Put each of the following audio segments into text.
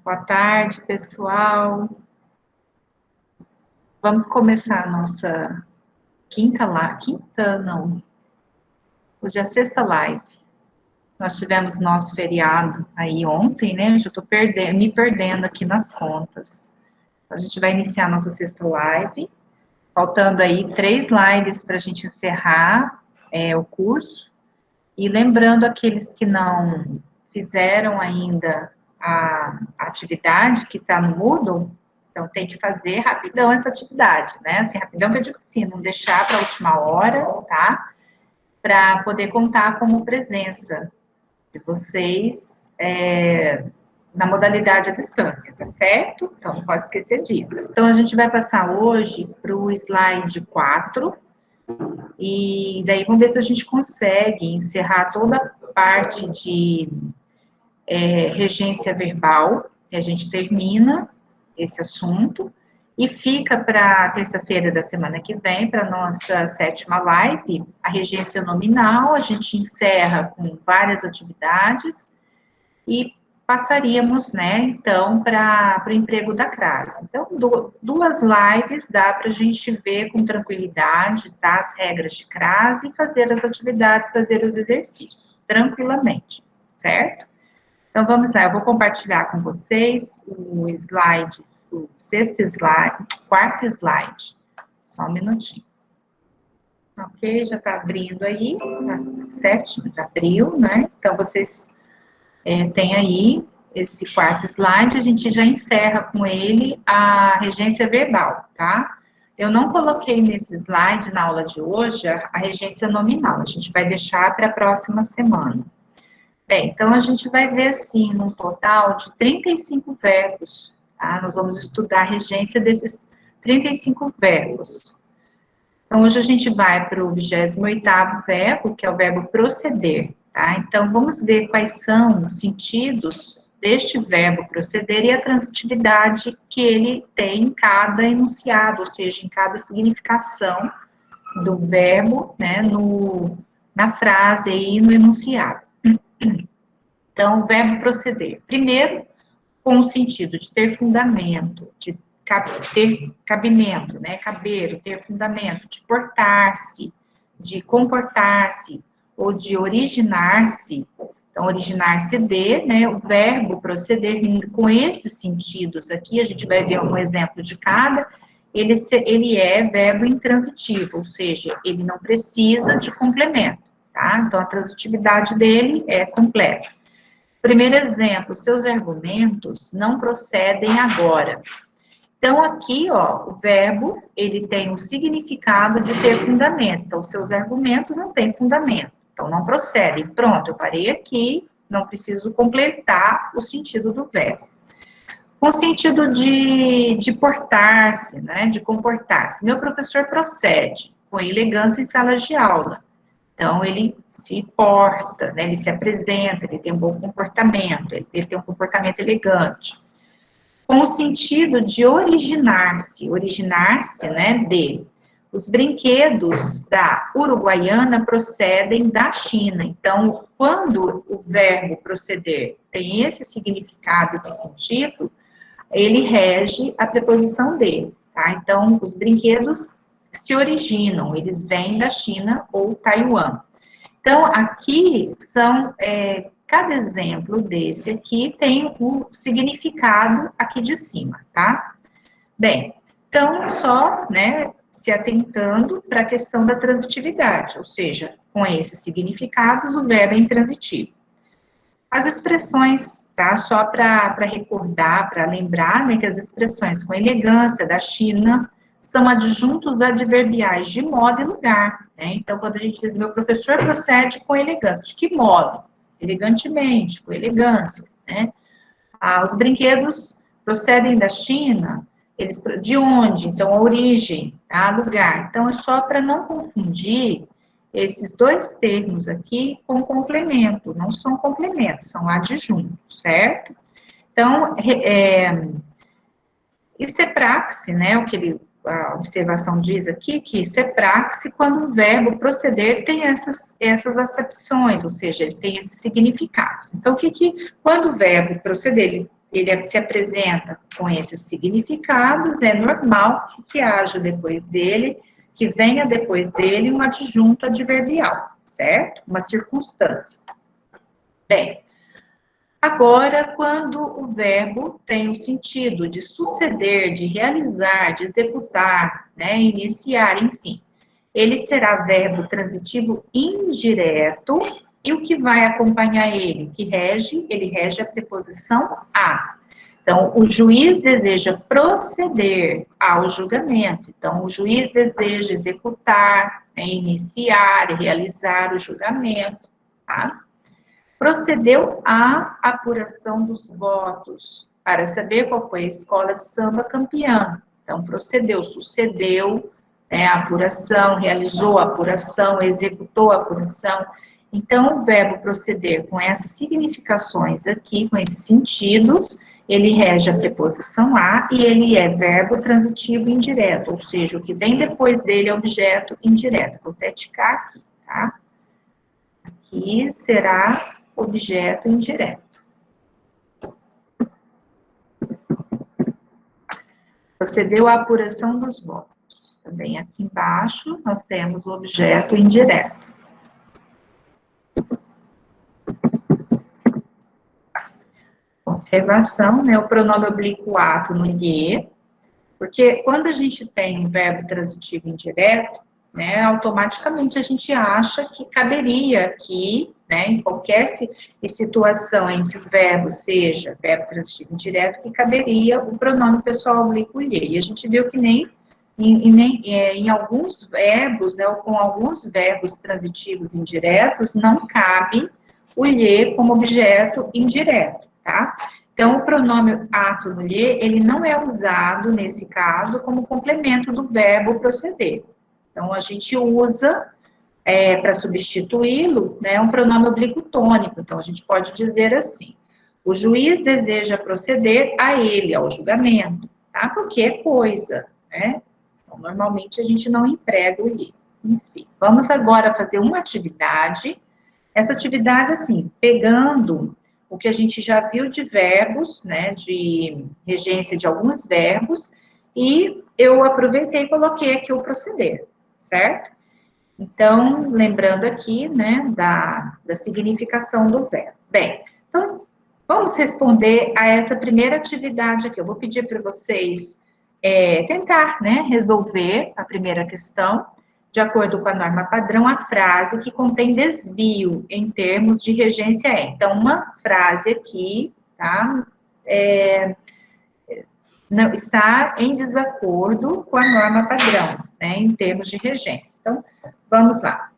Boa tarde, pessoal. Vamos começar a nossa hoje é a sexta live. Nós tivemos nosso feriado aí ontem, né? Eu já estou me perdendo aqui nas contas. A gente vai iniciar a nossa sexta live, faltando aí 3 lives para a gente encerrar o curso. E lembrando aqueles que não fizeram ainda a atividade que está no Moodle, então tem que fazer rapidão essa atividade, né? Assim, rapidão que eu digo assim, não deixar para a última hora, tá? Para poder contar como presença de vocês na modalidade à distância, tá certo? Então, não pode esquecer disso. Então, a gente vai passar hoje para o slide 4, e daí vamos ver se a gente consegue encerrar toda a parte de regência verbal, e a gente termina esse assunto, e fica para terça-feira da semana que vem, para a nossa 7ª live, a regência nominal, a gente encerra com várias atividades, e passaríamos, né, então, para o emprego da CRAS. Então, 2 lives dá para a gente ver com tranquilidade, tá, as regras de CRAS e fazer as atividades, fazer os exercícios, tranquilamente, certo? Então, vamos lá, eu vou compartilhar com vocês o slide, o 6º slide, 4º slide, só um minutinho. Ok, já está abrindo aí, tá certinho, já abriu, né? Então, vocês tem aí esse 4º slide, a gente já encerra com ele a regência verbal, tá? Eu não coloquei nesse slide, na aula de hoje, a regência nominal, a gente vai deixar para a próxima semana. Bem, então a gente vai ver, assim, num total de 35 verbos, tá? Nós vamos estudar a regência desses 35 verbos. Então, hoje a gente vai para o 28º verbo, que é o verbo proceder, tá? Então, vamos ver quais são os sentidos deste verbo proceder e a transitividade que ele tem em cada enunciado, ou seja, em cada significação do verbo, né, na frase e no enunciado. Então, o verbo proceder. Primeiro, com o sentido de ter fundamento, de ter cabimento, né, caber, ter fundamento, de portar-se, de comportar-se, ou de originar-se. Então, originar-se de, né, o verbo proceder com esses sentidos aqui, a gente vai ver um exemplo de cada, ele é verbo intransitivo, ou seja, ele não precisa de complemento, tá? Então, a transitividade dele é completa. Primeiro exemplo, seus argumentos não procedem agora. Então, aqui, ó, o verbo, ele tem o significado de ter fundamento. Então, seus argumentos não têm fundamento. Então, não procedem. Pronto, eu parei aqui, não preciso completar o sentido do verbo. Com o sentido de portar-se, né, de comportar-se. Meu professor procede com elegância em salas de aula. Então, ele se porta, né, ele se apresenta, ele tem um bom comportamento, ele tem um comportamento elegante. Com o sentido de originar-se, né, de. Os brinquedos da Uruguaiana procedem da China. Então, quando o verbo proceder tem esse significado, esse sentido, ele rege a preposição de, tá? Então, os brinquedos se originam, eles vêm da China ou Taiwan. Então, aqui são, cada exemplo desse aqui tem o significado aqui de cima, tá? Bem, então, só, né, se atentando para a questão da transitividade, ou seja, com esses significados, o verbo é intransitivo. As expressões, tá? Só para recordar, para lembrar, né, que as expressões com elegância da China são adjuntos adverbiais de modo e lugar, né? Então, quando a gente diz, meu professor procede com elegância, de que modo? Elegantemente, com elegância, né? Os brinquedos procedem da China, eles, de onde? Então, a origem, tá? Lugar. Então, é só para não confundir esses 2 termos aqui com complemento, não são complementos, são adjuntos, certo? Então, isso é praxe, né, a observação diz aqui, que isso é praxe quando o verbo proceder tem essas acepções, ou seja, ele tem esses significados. Então, quando o verbo proceder, ele ele se apresenta com esses significados, é normal que haja depois dele, que venha depois dele um adjunto adverbial, certo? Uma circunstância. Bem, agora, quando o verbo tem o sentido de suceder, de realizar, de executar, né, iniciar, enfim, ele será verbo transitivo indireto, e o que vai acompanhar ele? Ele rege a preposição a. Então, o juiz deseja proceder ao julgamento. Então, o juiz deseja executar, né, iniciar, realizar o julgamento, tá? Procedeu à apuração dos votos, para saber qual foi a escola de samba campeã. Então, procedeu, sucedeu, né, a apuração, realizou a apuração, executou a apuração. Então, o verbo proceder com essas significações aqui, com esses sentidos, ele rege a preposição a e ele é verbo transitivo indireto, ou seja, o que vem depois dele é objeto indireto. Vou até ticar aqui, tá? Aqui será objeto indireto. Procedeu à apuração dos votos. Também aqui embaixo nós temos o objeto indireto. Observação, né? O pronome oblíquo ato no IE, porque quando a gente tem um verbo transitivo indireto, né, automaticamente a gente acha que caberia aqui, né, em qualquer situação em que o verbo seja verbo transitivo indireto, que caberia o pronome pessoal oblíquo IE. E a gente viu que nem em alguns verbos, né, ou com alguns verbos transitivos indiretos, não cabe o IE como objeto indireto, tá? Então, o pronome ato no IE, ele não é usado, nesse caso, como complemento do verbo proceder. Então, a gente usa, para substituí-lo, né, um pronome oblíquo tônico. Então, a gente pode dizer assim, o juiz deseja proceder a ele, ao julgamento, tá? Porque é coisa, né? Então, normalmente, a gente não emprega o IE. Enfim, vamos agora fazer uma atividade. Essa atividade, assim, pegando o que a gente já viu de verbos, né, de regência de alguns verbos, e eu aproveitei e coloquei aqui o proceder, certo? Então, lembrando aqui, né, da significação do verbo. Bem, então, vamos responder a essa primeira atividade aqui. Eu vou pedir para vocês tentar, né, resolver a primeira questão, de acordo com a norma padrão, a frase que contém desvio em termos de regência é. Então, uma frase aqui, tá? Não, está em desacordo com a norma padrão, né, em termos de regência. Então, vamos lá.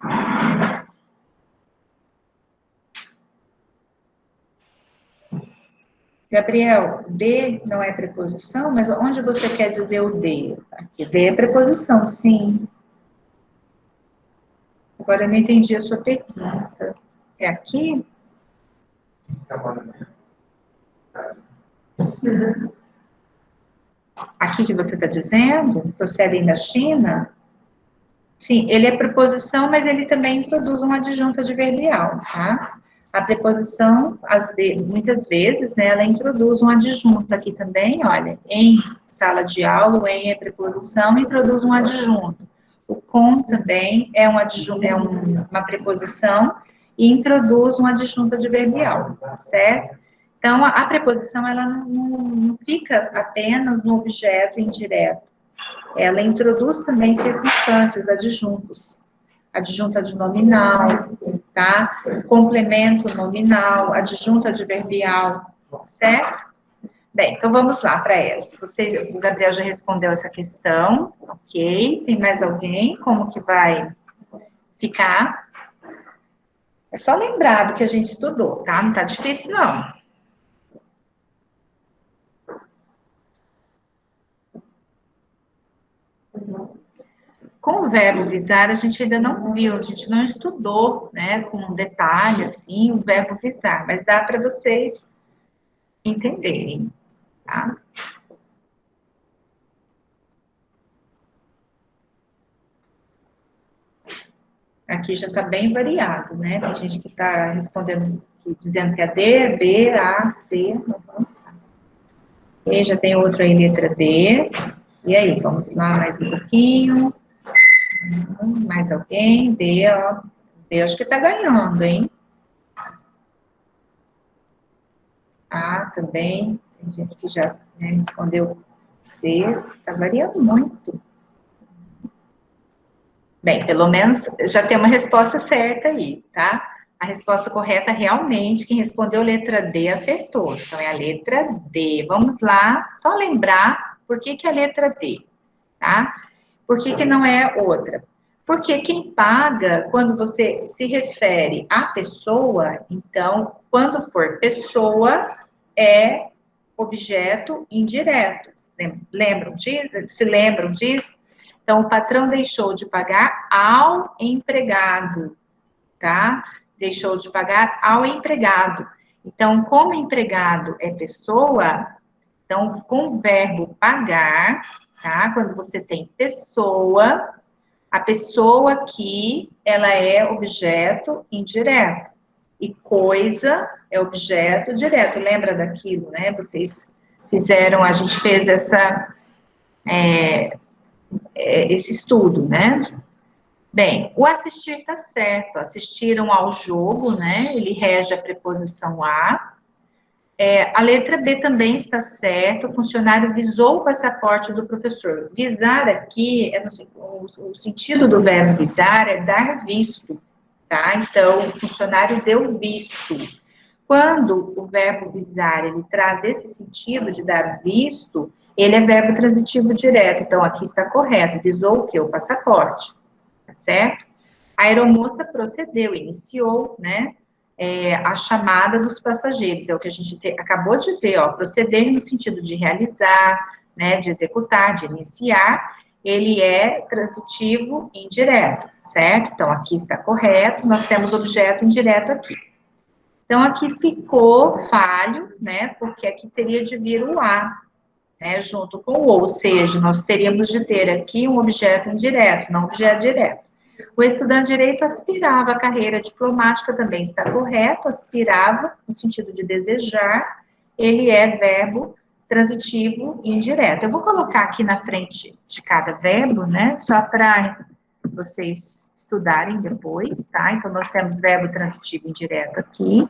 Gabriel, de não é preposição, mas onde você quer dizer o de? Aqui, de é preposição, sim. Agora eu não entendi a sua pergunta. É aqui? Aqui que você está dizendo? Procedem da China? Sim, ele é preposição, mas ele também introduz um adjunto adverbial, tá? A preposição, muitas vezes, né, ela introduz um adjunto aqui também, olha, em sala de aula, o em é preposição, introduz um adjunto. O com também é uma preposição e introduz um adjunto adverbial, certo? Então, a preposição, ela não fica apenas no objeto indireto, ela introduz também circunstâncias, adjuntos. Adjunto adnominal, tá? Complemento nominal, adjunto adverbial, certo? Bem, então vamos lá para essa. O Gabriel já respondeu essa questão, ok? Tem mais alguém? Como que vai ficar? É só lembrar do que a gente estudou, tá? Não tá difícil, não. Com o verbo visar, a gente ainda não viu, a gente não estudou, né, com detalhe, assim, o verbo visar, mas dá para vocês entenderem, tá? Aqui já está bem variado, né? Tem gente que está respondendo, dizendo que é D, B, A, C. E já tem outro aí, letra D. E aí, vamos lá mais um pouquinho. Mais alguém? D, ó. D acho que tá ganhando, hein? A também. Tem gente que já, né, respondeu C. Tá variando muito. Bem, pelo menos já tem uma resposta certa aí, tá? A resposta correta realmente, quem respondeu letra D acertou. Então, é a letra D. Vamos lá, só lembrar por que é a letra D, tá? Por que não é outra? Porque quem paga, quando você se refere à pessoa, então, quando for pessoa, é objeto indireto. Lembram disso? Se lembram disso? Então, o patrão deixou de pagar ao empregado, tá? Deixou de pagar ao empregado. Então, como empregado é pessoa, então, com o verbo pagar, tá? Quando você tem pessoa, a pessoa aqui, ela é objeto indireto. E coisa é objeto direto. Lembra daquilo, né? Vocês fizeram, a gente fez esse estudo, né? Bem, o assistir está certo. Assistiram ao jogo, né? Ele rege a preposição a. A letra B também está certa. O funcionário visou o passaporte do professor. Visar aqui, o sentido do verbo visar é dar visto, tá? Então, o funcionário deu visto. Quando o verbo visar, ele traz esse sentido de dar visto, ele é verbo transitivo direto. Então, aqui está correto. Visou o quê? O passaporte, tá certo? A aeromoça procedeu, iniciou, né? A chamada dos passageiros, é o que a gente acabou de ver, ó, proceder no sentido de realizar, né, de executar, de iniciar, ele é transitivo indireto, certo? Então, aqui está correto, nós temos objeto indireto aqui. Então, aqui ficou falho, né, porque aqui teria de vir o a, né, junto com o ou seja, nós teríamos de ter aqui um objeto indireto, não objeto direto. O estudante de direito aspirava à carreira diplomática, também está correto, aspirava, no sentido de desejar, ele é verbo transitivo indireto. Eu vou colocar aqui na frente de cada verbo, né, só para vocês estudarem depois, tá? Então, nós temos verbo transitivo indireto aqui,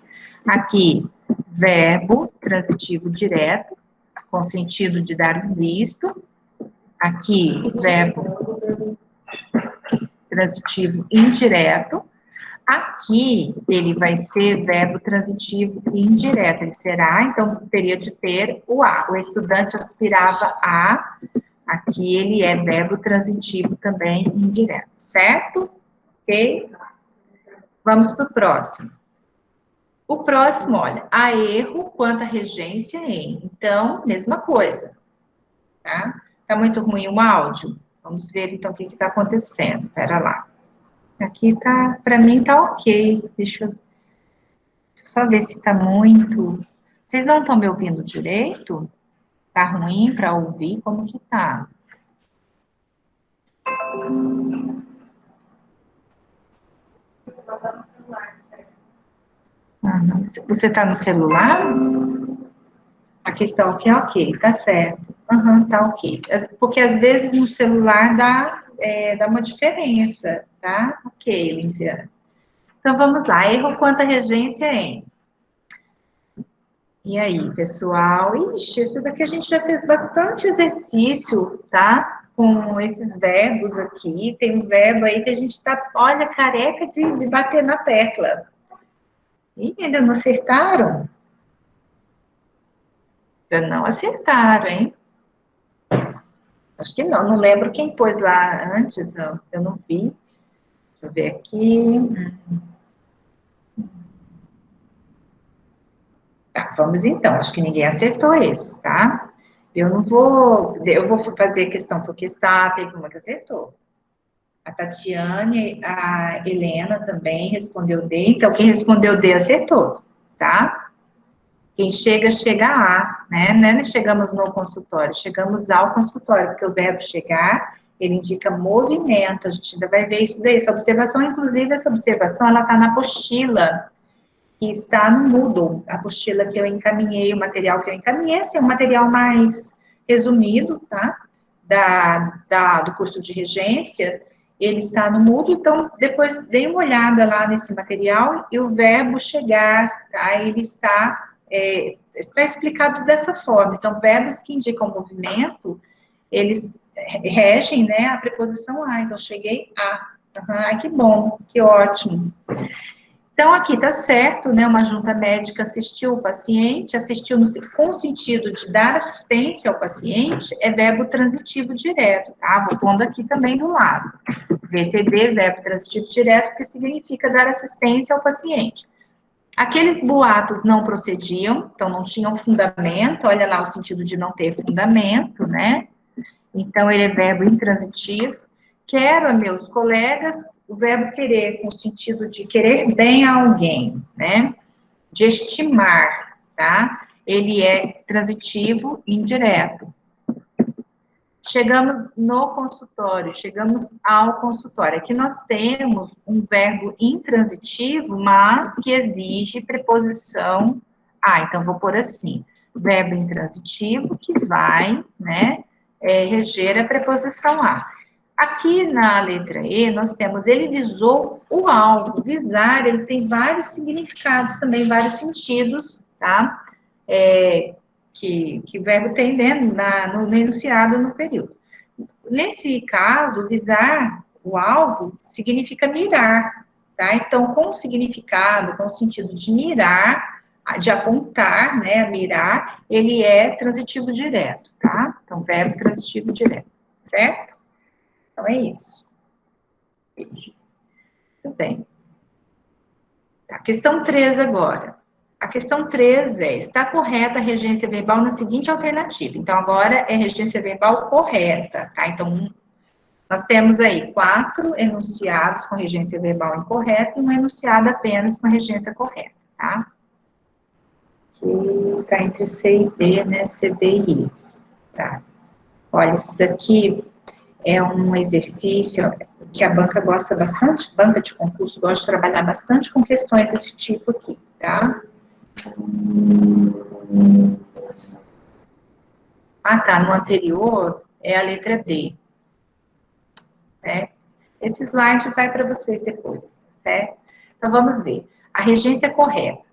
verbo transitivo direto, com sentido de dar visto, aqui, verbo transitivo indireto. Aqui, ele vai ser verbo transitivo indireto, ele será, então, teria de ter o a. O estudante aspirava a, aqui ele é verbo transitivo também indireto, certo? Ok? Vamos para o próximo. O próximo, olha, há erro quanto à regência em. Então, mesma coisa, tá? Tá muito ruim o áudio? Vamos ver, então, o que está acontecendo. Pera lá. Aqui tá, para mim tá ok. Deixa eu só ver se tá muito. Vocês não estão me ouvindo direito? Tá ruim para ouvir? Como que tá? Você tá no celular? A questão aqui é ok, tá certo. Tá ok. Porque às vezes no celular dá uma diferença, tá? Ok, Lindiana. Então vamos lá. Erro quanto à regência em. E aí, pessoal? Ixi, esse daqui a gente já fez bastante exercício, tá? Com esses verbos aqui. Tem um verbo aí que a gente tá, olha, careca de bater na tecla. Ih, ainda não acertaram? Já não acertaram, hein? Acho que não lembro quem pôs lá antes, eu não vi. Deixa eu ver aqui. Tá, vamos então, acho que ninguém acertou esse, tá? Eu vou fazer questão por questão, teve uma que acertou. A Tatiane, a Helena também respondeu D, então quem respondeu D acertou, tá? Quem chega, chega a, né? Não é chegamos no consultório, chegamos ao consultório, porque o verbo chegar, ele indica movimento, a gente ainda vai ver isso daí, essa observação, inclusive essa observação, ela tá na apostila que está no Moodle, a apostila que eu encaminhei, o material que eu encaminhei, assim, um material mais resumido, tá? Do curso de regência, ele está no Moodle, então, depois dei uma olhada lá nesse material, e o verbo chegar, tá? Ele está explicado dessa forma. Então, verbos que indicam movimento, eles regem, né, a preposição a. Então, cheguei a. Ai, que bom, que ótimo. Então, aqui tá certo, né, uma junta médica assistiu o paciente, assistiu com o sentido de dar assistência ao paciente, é verbo transitivo direto, tá? Vou pondo aqui também do lado. VTD, verbo transitivo direto, que significa dar assistência ao paciente. Aqueles boatos não procediam, então não tinham fundamento, olha lá o sentido de não ter fundamento, né? Então, ele é verbo intransitivo. Quero a meus colegas, o verbo querer, com o sentido de querer bem a alguém, né? De estimar, tá? Ele é transitivo indireto. Chegamos no consultório, chegamos ao consultório. Aqui nós temos um verbo intransitivo, mas que exige preposição a. Então, vou pôr assim, verbo intransitivo que vai, né, reger a preposição a. Aqui na letra E, nós temos, ele visou o alvo. Visar, ele tem vários significados também, vários sentidos, tá? Que o verbo tem, né, no enunciado, no período. Nesse caso, visar o alvo significa mirar, tá? Então, com o significado, com o sentido de mirar, de apontar, né, mirar, ele é transitivo direto, tá? Então, verbo transitivo direto, certo? Então, é isso. Muito bem. Tá, questão 3 agora. A questão 3 está correta a regência verbal na seguinte alternativa. Então, agora é regência verbal correta, tá? Então, nós temos aí 4 enunciados com regência verbal incorreta e um enunciado apenas com regência correta, tá? Que está entre C e D, né? C, D e I, tá? Olha, isso daqui é um exercício que a banca gosta bastante, banca de concurso gosta de trabalhar bastante com questões desse tipo aqui, tá? Ah, tá, no anterior é a letra D, né? Esse slide vai para vocês depois, certo? Então, vamos ver. A regência correta.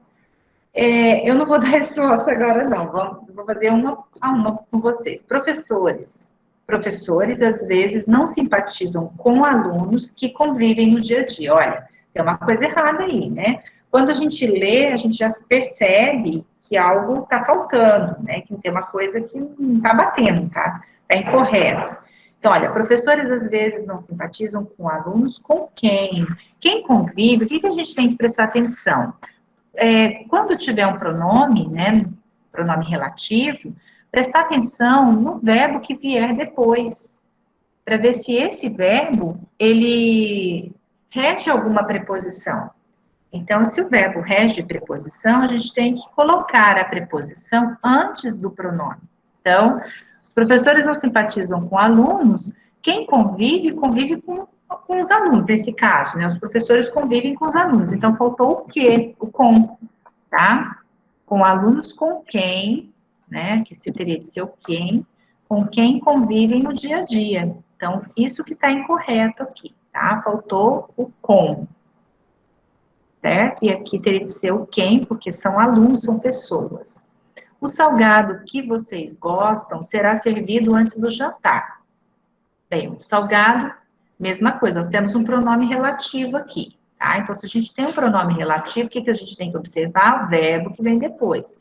Eu não vou dar resposta agora, não. Vou fazer uma a uma com vocês. Professores. Professores, às vezes, não simpatizam com alunos que convivem no dia a dia. Olha, tem uma coisa errada aí, né? Quando a gente lê, a gente já percebe que algo está faltando, né? Que tem uma coisa que não está batendo, tá? Está incorreto. Então, olha, professores às vezes não simpatizam com alunos com quem? Quem convive, o que a gente tem que prestar atenção? Quando tiver um pronome, né, pronome relativo, prestar atenção no verbo que vier depois, para ver se esse verbo, ele rege alguma preposição. Então, se o verbo rege preposição, a gente tem que colocar a preposição antes do pronome. Então, os professores não simpatizam com alunos, quem convive, convive com os alunos, nesse caso, né? Os professores convivem com os alunos, então faltou o quê? O com, tá? Com alunos com quem, né? Que se teria de ser o quem, com quem convivem no dia a dia. Então, isso que está incorreto aqui, tá? Faltou o com. Certo? E aqui teria de ser o quem, porque são alunos, são pessoas. O salgado que vocês gostam será servido antes do jantar. Bem, o salgado, mesma coisa, nós temos um pronome relativo aqui, tá? Então, se a gente tem um pronome relativo, o que a gente tem que observar? O verbo que vem depois.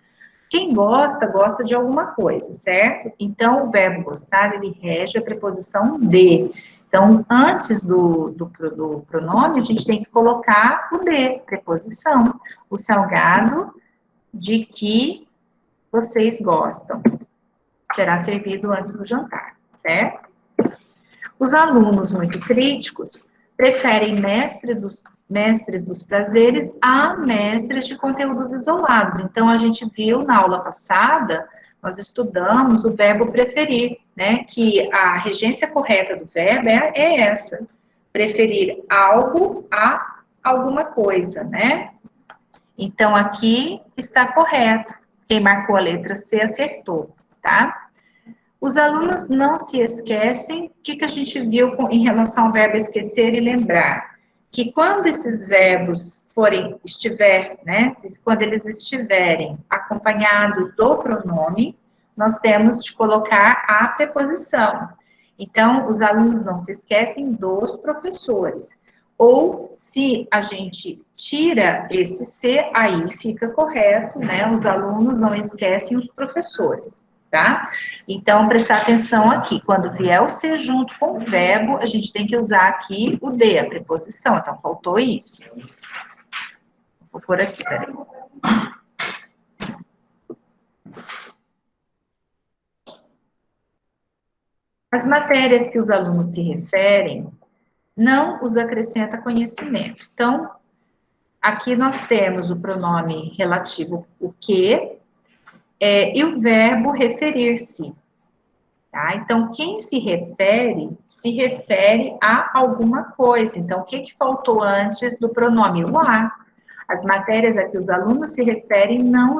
Quem gosta, gosta de alguma coisa, certo? Então, o verbo gostar, ele rege a preposição de. Então, antes do pronome, a gente tem que colocar o de, preposição. O salgado de que vocês gostam será servido antes do jantar, certo? Os alunos muito críticos preferem mestres dos prazeres a mestres de conteúdos isolados. Então, a gente viu na aula passada, nós estudamos o verbo preferir, né? Que a regência correta do verbo é essa, preferir algo a alguma coisa, né? Então, aqui está correto. Quem marcou a letra C acertou, tá? Os alunos não se esquecem. O que a gente viu em relação ao verbo esquecer e lembrar? Que quando esses verbos quando eles estiverem acompanhados do pronome, nós temos de colocar a preposição. Então, os alunos não se esquecem dos professores. Ou, se a gente tira esse C, aí fica correto, né? Os alunos não esquecem os professores, tá? Então, prestar atenção aqui. Quando vier o C junto com o verbo, a gente tem que usar aqui o D, a preposição. Então, faltou isso. Vou pôr aqui, peraí. As matérias que os alunos se referem não os acrescenta conhecimento. Então, aqui nós temos o pronome relativo, o que, e o verbo referir-se. Tá? Então, quem se refere a alguma coisa. Então, o que faltou antes do pronome? O a. As matérias a que os alunos se referem não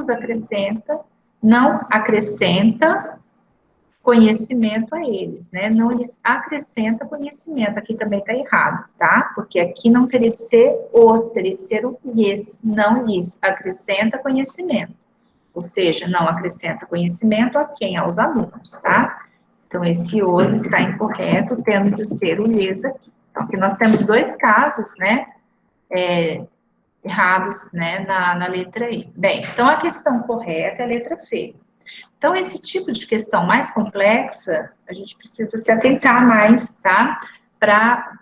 acrescenta conhecimento a eles, né? Não lhes acrescenta conhecimento. Aqui também está errado, tá? Porque aqui não teria de ser os, teria de ser o lhes. Não lhes acrescenta conhecimento. Ou seja, não acrescenta conhecimento a quem? Aos alunos, tá? Então, esse os está incorreto, tendo de ser o lhes aqui. Então, aqui nós temos dois casos, né? Errados, né? Na letra E. Bem, então a questão correta é a letra C. Então, esse tipo de questão mais complexa, a gente precisa se atentar mais, tá? Para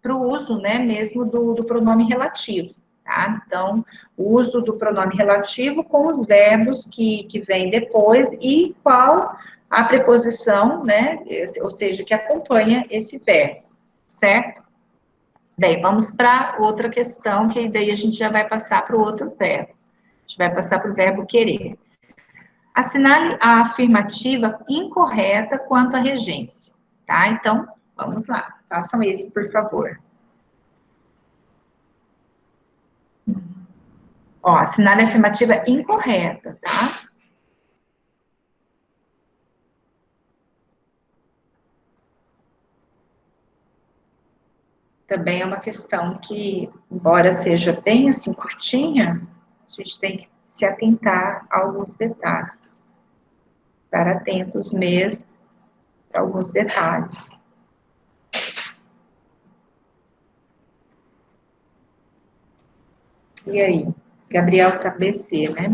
o uso, né, mesmo do pronome relativo, tá? Então, o uso do pronome relativo com os verbos que vêm depois e qual a preposição, né, ou seja, que acompanha esse verbo, certo? Bem, vamos para outra questão, que daí a gente já vai passar para o outro verbo. A gente vai passar para o verbo querer. Assinale a afirmativa incorreta quanto à regência, tá? Então, vamos lá, façam esse, por favor. Ó, assinale a afirmativa incorreta, tá? Também é uma questão que, embora seja bem assim curtinha, a gente tem que se atentar a alguns detalhes. Estar atentos mesmo a alguns detalhes. E aí? Gabriel tá BC, né?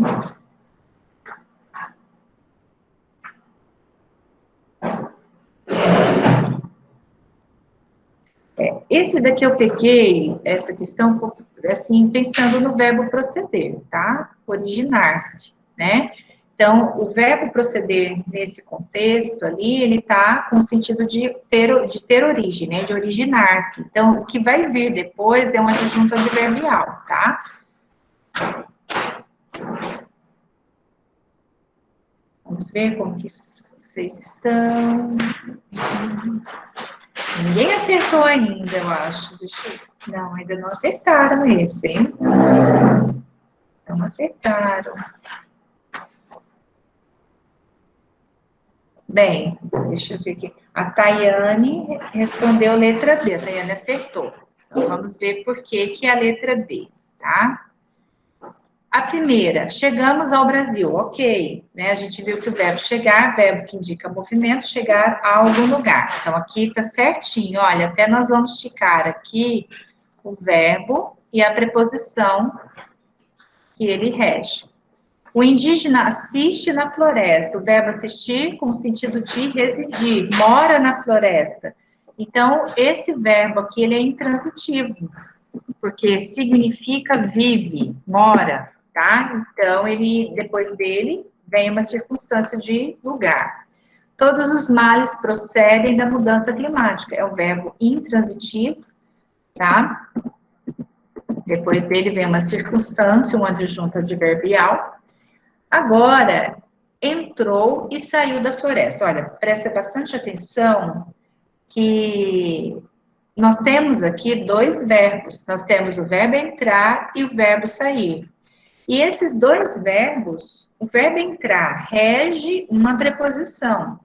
Esse daqui eu peguei, essa questão, assim, pensando no verbo proceder, tá? Originar-se, né? Então, o verbo proceder, nesse contexto ali, ele tá com o sentido de ter origem, né? De originar-se. Então, o que vai vir depois é um adjunto adverbial, tá? Vamos ver como que vocês estão. Ninguém acertou ainda, eu acho. Não, ainda não acertaram esse, hein? Não acertaram. Bem, deixa eu ver aqui. A Tayane respondeu letra D. A Tayane acertou. Então, vamos ver por que é a letra D, tá? A primeira, chegamos ao Brasil, ok, né? A gente viu que o verbo chegar, verbo que indica movimento, chegar a algum lugar. Então, aqui tá certinho, olha, até nós vamos esticar aqui o verbo e a preposição que ele rege. O indígena assiste na floresta, o verbo assistir com o sentido de residir, mora na floresta. Então, esse verbo aqui, ele é intransitivo, porque significa vive, mora, tá? Então, ele, depois dele, vem uma circunstância de lugar. Todos os males procedem da mudança climática, é o verbo intransitivo, tá? Depois dele vem uma circunstância, um adjunto adverbial. Agora, entrou e saiu da floresta. Olha, presta bastante atenção que nós temos aqui dois verbos. Nós temos o verbo entrar e o verbo sair. E esses dois verbos, o verbo entrar rege uma preposição.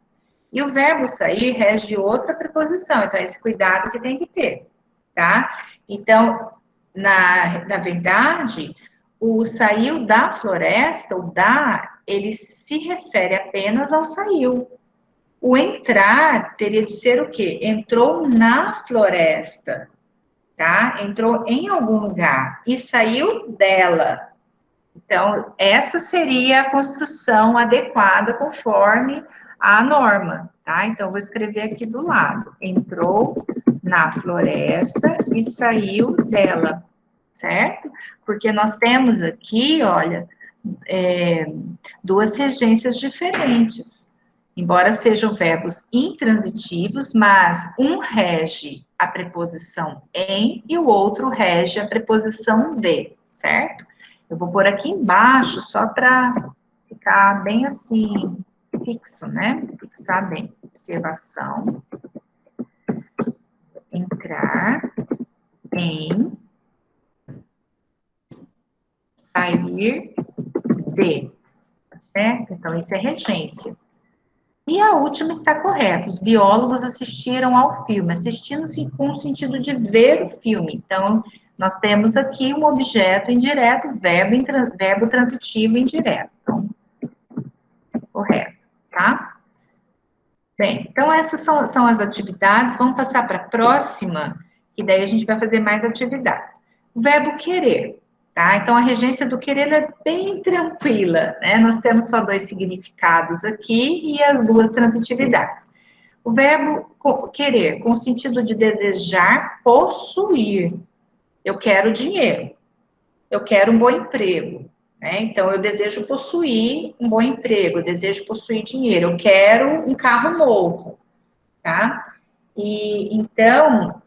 E o verbo sair rege outra preposição. Então, é esse cuidado que tem que ter, tá? Então, na verdade, o saiu da floresta, o da, ele se refere apenas ao saiu. O entrar teria de ser o quê? Entrou na floresta, tá? Entrou em algum lugar e saiu dela. Então, essa seria a construção adequada conforme a norma, tá? Então, vou escrever aqui do lado. Entrou na floresta e saiu dela, certo? Porque nós temos aqui, olha, duas regências diferentes. Embora sejam verbos intransitivos, mas um rege a preposição em e o outro rege a preposição de, certo? Eu vou pôr aqui embaixo só para ficar bem assim, fixo, né? Fixar bem. Observação. Entrar em, sair de, tá certo? Então, isso é regência. E a última está correta. Os biólogos assistiram ao filme, assistindo com o sentido de ver o filme. Então, nós temos aqui um objeto indireto, verbo transitivo indireto. Então, correto, tá? Bem, então essas são as atividades. Vamos passar para a próxima, que daí a gente vai fazer mais atividades. O verbo querer, tá? Então, a regência do querer é bem tranquila, né? Nós temos só dois significados aqui e as duas transitividades. O verbo querer, com o sentido de desejar, possuir. Eu quero dinheiro. Eu quero um bom emprego. Né? Então, eu desejo possuir um bom emprego, eu desejo possuir dinheiro, eu quero um carro novo, tá? E, então,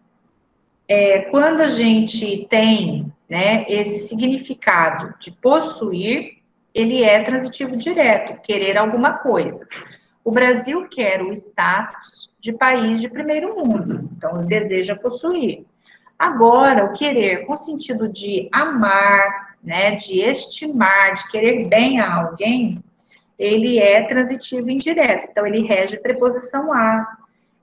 quando a gente tem, né, esse significado de possuir, ele é transitivo direto, querer alguma coisa. O Brasil quer o status de país de primeiro mundo, então ele deseja possuir. Agora, o querer com sentido de amar, né, de estimar, de querer bem a alguém, ele é transitivo indireto, então ele rege a preposição a.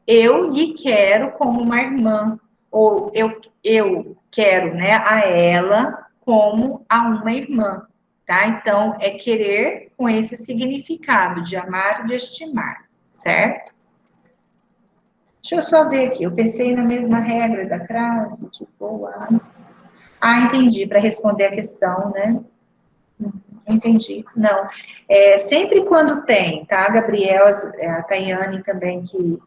Eu lhe quero como uma irmã, ou eu quero, né, a ela como a uma irmã, tá? Então, é querer com esse significado de amar e de estimar, certo? Deixa eu só ver aqui, eu pensei na mesma regra da frase, tipo, entendi, para responder a questão, né? Entendi, não. Sempre quando tem, tá? A Gabriel, a Tayane também, que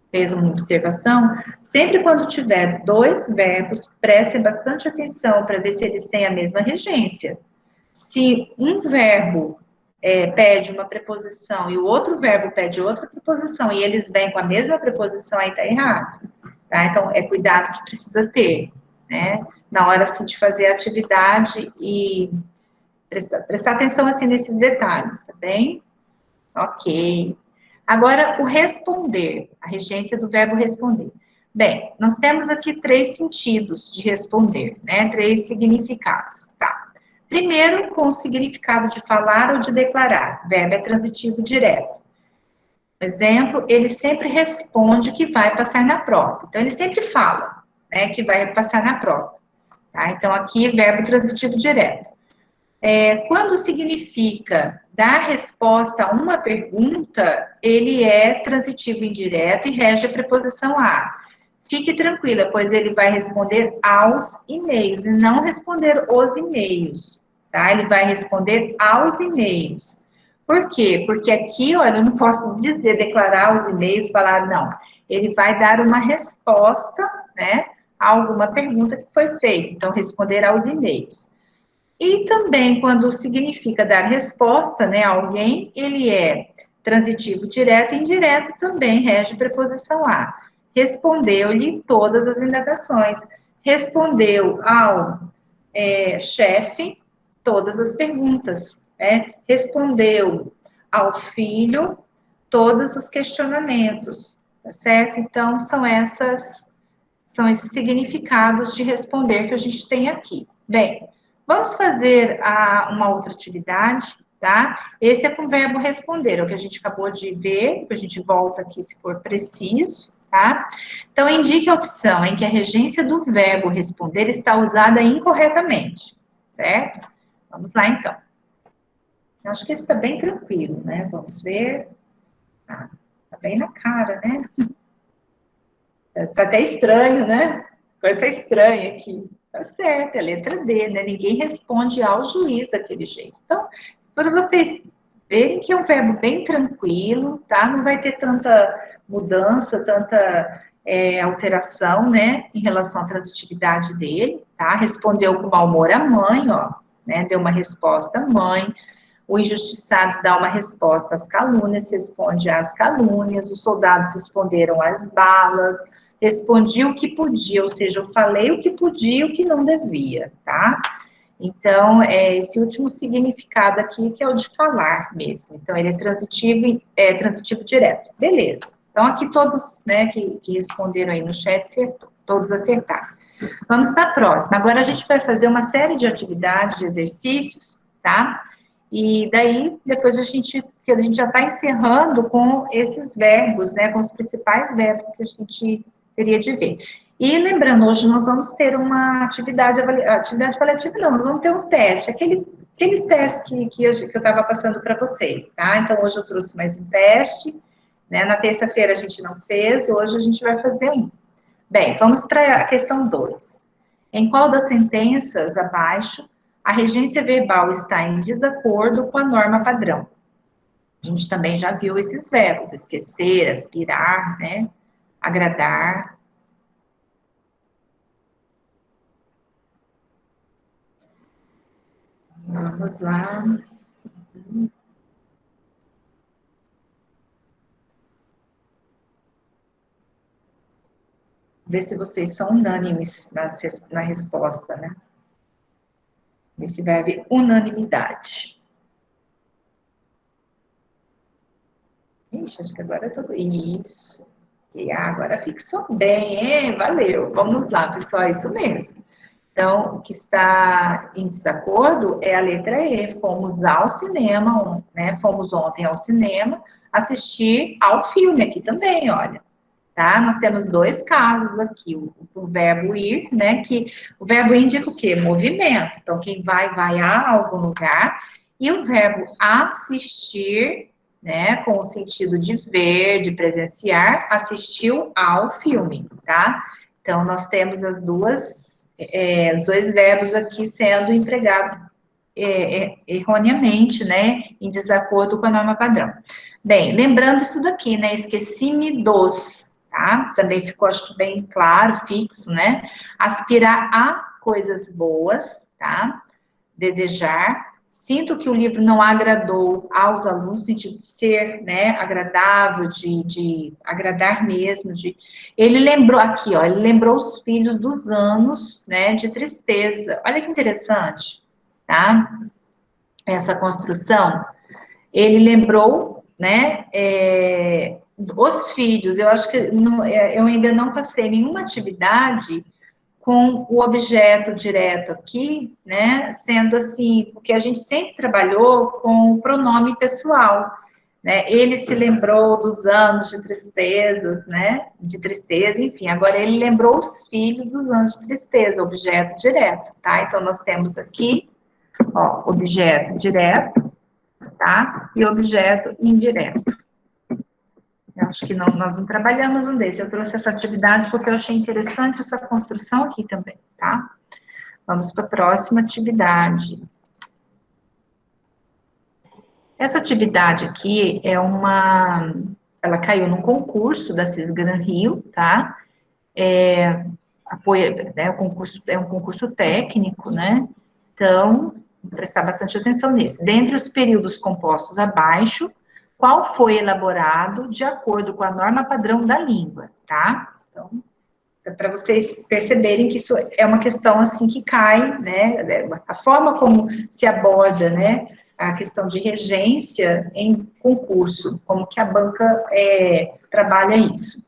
fez uma observação, sempre quando tiver dois verbos, prestem bastante atenção para ver se eles têm a mesma regência. Se um verbo pede uma preposição e o outro verbo pede outra preposição e eles vêm com a mesma preposição, aí tá errado. Tá? Então, é cuidado que precisa ter, né? Na hora, assim, de fazer a atividade e prestar atenção, assim, nesses detalhes, tá bem? Ok. Agora, o responder, a regência do verbo responder. Bem, nós temos aqui três sentidos de responder, né? Três significados, tá? Primeiro, com o significado de falar ou de declarar. Verbo é transitivo direto. Exemplo, ele sempre responde que vai passar na prova. Então, ele sempre fala, né, que vai passar na prova. Tá? Então, aqui, verbo transitivo direto. Quando significa dar resposta a uma pergunta, ele é transitivo indireto e rege a preposição a. Fique tranquila, pois ele vai responder aos e-mails e não responder os e-mails, tá? Ele vai responder aos e-mails. Por quê? Porque aqui, olha, eu não posso dizer, declarar os e-mails, falar, não. Ele vai dar uma resposta, né, a alguma pergunta que foi feita. Então, responder aos e-mails. E também, quando significa dar resposta, né, a alguém, ele é transitivo direto e indireto, também rege preposição a. Respondeu-lhe todas as indagações. Respondeu ao chefe todas as perguntas. Né? Respondeu ao filho todos os questionamentos. tá certo? Então, são esses significados de responder que a gente tem aqui. Bem, vamos fazer uma outra atividade, tá? Esse é com o verbo responder, é o que a gente acabou de ver, a gente volta aqui se for preciso, tá? Então, indique a opção em que a regência do verbo responder está usada incorretamente, certo? Vamos lá, então. Eu acho que esse está bem tranquilo, né? Vamos ver. Tá bem na cara, né? Tá até estranho, né? Agora tá estranho aqui. Tá certo, é a letra D, né? Ninguém responde ao juiz daquele jeito. Então, para vocês verem que é um verbo bem tranquilo, tá? Não vai ter tanta mudança, tanta alteração, né? Em relação à transitividade dele, tá? Respondeu com mau humor à mãe, ó, né? Deu uma resposta à mãe. O injustiçado dá uma resposta às calúnias, responde às calúnias, os soldados responderam às balas, respondi o que podia, ou seja, eu falei o que podia e o que não devia, tá? Então, é esse último significado aqui que é o de falar mesmo. Então, ele é transitivo direto. Beleza. Então, aqui todos, né, que responderam aí no chat, todos acertaram. Vamos para a próxima. Agora, a gente vai fazer uma série de atividades, de exercícios, tá? E daí, depois a gente já está encerrando com esses verbos, né, com os principais verbos que a gente teria de ver. E lembrando, hoje nós vamos ter uma atividade avaliativa, não, nós vamos ter um teste, aqueles testes que eu estava passando para vocês, tá? Então, hoje eu trouxe mais um teste, né, na terça-feira a gente não fez, hoje a gente vai fazer um. Bem, vamos para a questão 2. Em qual das sentenças abaixo a regência verbal está em desacordo com a norma padrão? A gente também já viu esses verbos, esquecer, aspirar, né? Agradar. Vamos lá. Ver se vocês são unânimes na resposta, né? Esse verbo unanimidade. Ixi, acho que agora é tudo isso. E agora fixou bem, hein? Valeu. Vamos lá, pessoal, é isso mesmo. Então, o que está em desacordo é a letra E. Fomos ao cinema, né? Fomos ontem ao cinema assistir ao filme aqui também, olha. Tá? Nós temos dois casos aqui, o verbo ir, né? Que o verbo ir indica o quê? Movimento. Então, quem vai a algum lugar. E o verbo assistir, né? Com o sentido de ver, de presenciar, assistiu ao filme, tá? Então, nós temos os dois verbos aqui sendo empregados erroneamente, né? Em desacordo com a norma padrão. Bem, lembrando isso daqui, né? Esqueci-me dos, tá? Também ficou, acho que bem claro, fixo, né? Aspirar a coisas boas, tá? Desejar. Sinto que o livro não agradou aos alunos, no sentido de ser, né, agradável, de agradar mesmo, Ele lembrou, aqui, ó, ele lembrou os filhos dos anos, né, de tristeza. Olha que interessante, tá? Essa construção. Ele lembrou, né, os filhos. Eu acho que eu ainda não passei nenhuma atividade com o objeto direto aqui, né, sendo assim, porque a gente sempre trabalhou com o pronome pessoal, né, ele se lembrou dos anos de tristezas, né, de tristeza, enfim, agora ele lembrou os filhos dos anos de tristeza, objeto direto, tá, então nós temos aqui, ó, objeto direto, tá, e objeto indireto. Eu acho que nós não trabalhamos um desses. Eu trouxe essa atividade porque eu achei interessante essa construção aqui também, tá? Vamos para a próxima atividade. Essa atividade aqui ela caiu num concurso da Cisgran Rio, tá? É um concurso técnico, né? Então, vou prestar bastante atenção nisso. Dentre os períodos compostos abaixo, qual foi elaborado de acordo com a norma padrão da língua, tá? Então, para vocês perceberem que isso é uma questão, assim, que cai, né? A forma como se aborda, né? A questão de regência em concurso, como que a banca trabalha isso.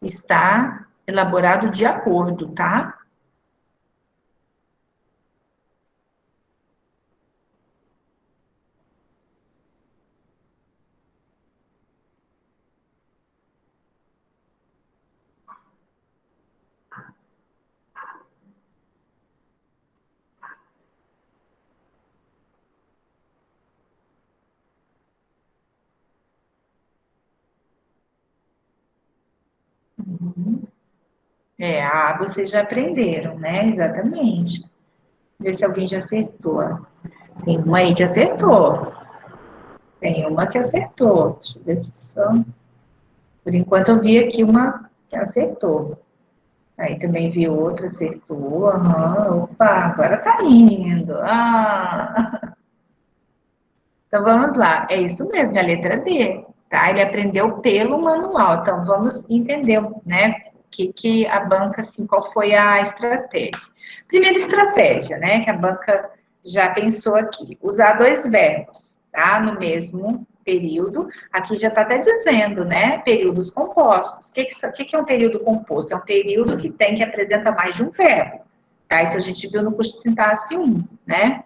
está elaborado de acordo, tá? Vocês já aprenderam, né? Exatamente. Ver se alguém já acertou. Tem uma aí que acertou. Tem uma que acertou. Deixa eu ver se só. Por enquanto eu vi aqui uma que acertou. Aí também vi outra, acertou. Aham, opa, agora tá indo. Então vamos lá. É isso mesmo, é a letra D, tá? Ele aprendeu pelo manual. Então vamos entender, né? Que a banca, assim, qual foi a estratégia? Primeira estratégia, né? Que a banca já pensou aqui: usar dois verbos, tá? No mesmo período. Aqui já está até dizendo, né? Períodos compostos. O que é um período composto? É um período que apresenta mais de um verbo, tá? Isso a gente viu no curso de sintaxe 1, né?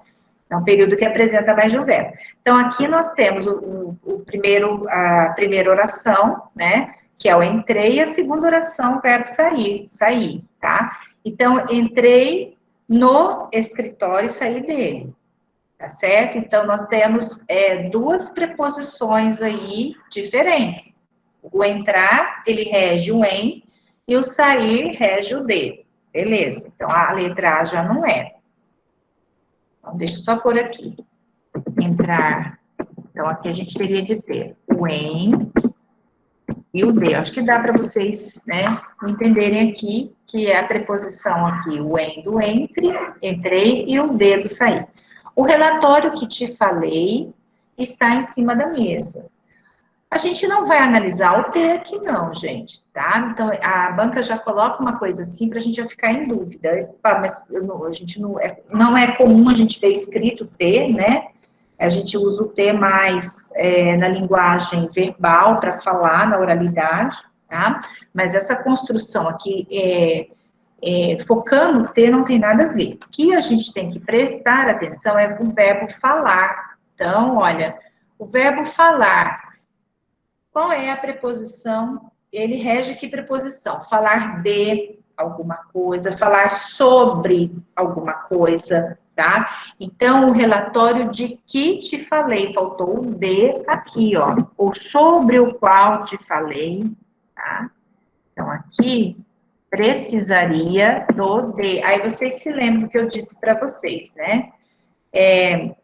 É um período que apresenta mais de um verbo. Então, aqui nós temos a primeira oração, né? Que é o entrei, e a segunda oração, o verbo sair, tá? Então, entrei no escritório e saí dele, tá certo? Então, nós temos duas preposições aí diferentes. O entrar, ele rege o em, e o sair rege o de. Beleza? Então, a letra A já não é. Então, deixa eu só pôr aqui. Entrar. Então, aqui a gente teria de ter o em e o de. Acho que dá para vocês, né, entenderem aqui que é a preposição aqui, o em do entre, entrei, e o de do sair. O relatório que te falei está em cima da mesa. A gente não vai analisar o T aqui não, gente, tá? Então, a banca já coloca uma coisa assim para a gente já ficar em dúvida. Mas a gente não é comum a gente ver escrito T, né? A gente usa o T mais na linguagem verbal para falar, na oralidade, tá? Mas essa construção aqui, focando o T, não tem nada a ver. O que a gente tem que prestar atenção é o verbo falar. Então, olha, o verbo falar, qual é a preposição? Ele rege que preposição? Falar de alguma coisa, falar sobre alguma coisa, tá? Então, o relatório de que te falei, faltou o de aqui, ó. Ou sobre o qual te falei, tá? Então, aqui precisaria do de. Aí vocês se lembram que eu disse para vocês, né?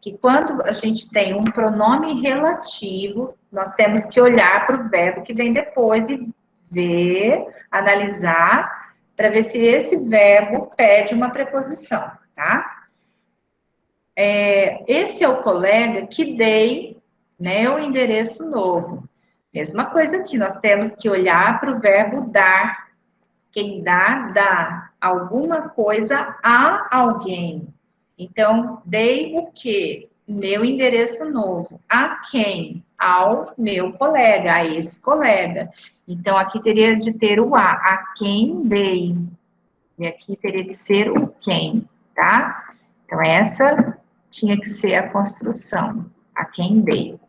Que quando a gente tem um pronome relativo, nós temos que olhar para o verbo que vem depois e ver, analisar, para ver se esse verbo pede uma preposição, tá? Esse é o colega que dei, né, o endereço novo. Mesma coisa aqui, nós temos que olhar para o verbo dar. Quem dá alguma coisa a alguém. Então, dei o quê? Meu endereço novo. A quem? Ao meu colega, a esse colega. Então, aqui teria de ter o a quem dei. E aqui teria que ser o quem, tá? Então, essa tinha que ser a construção, a quem dei.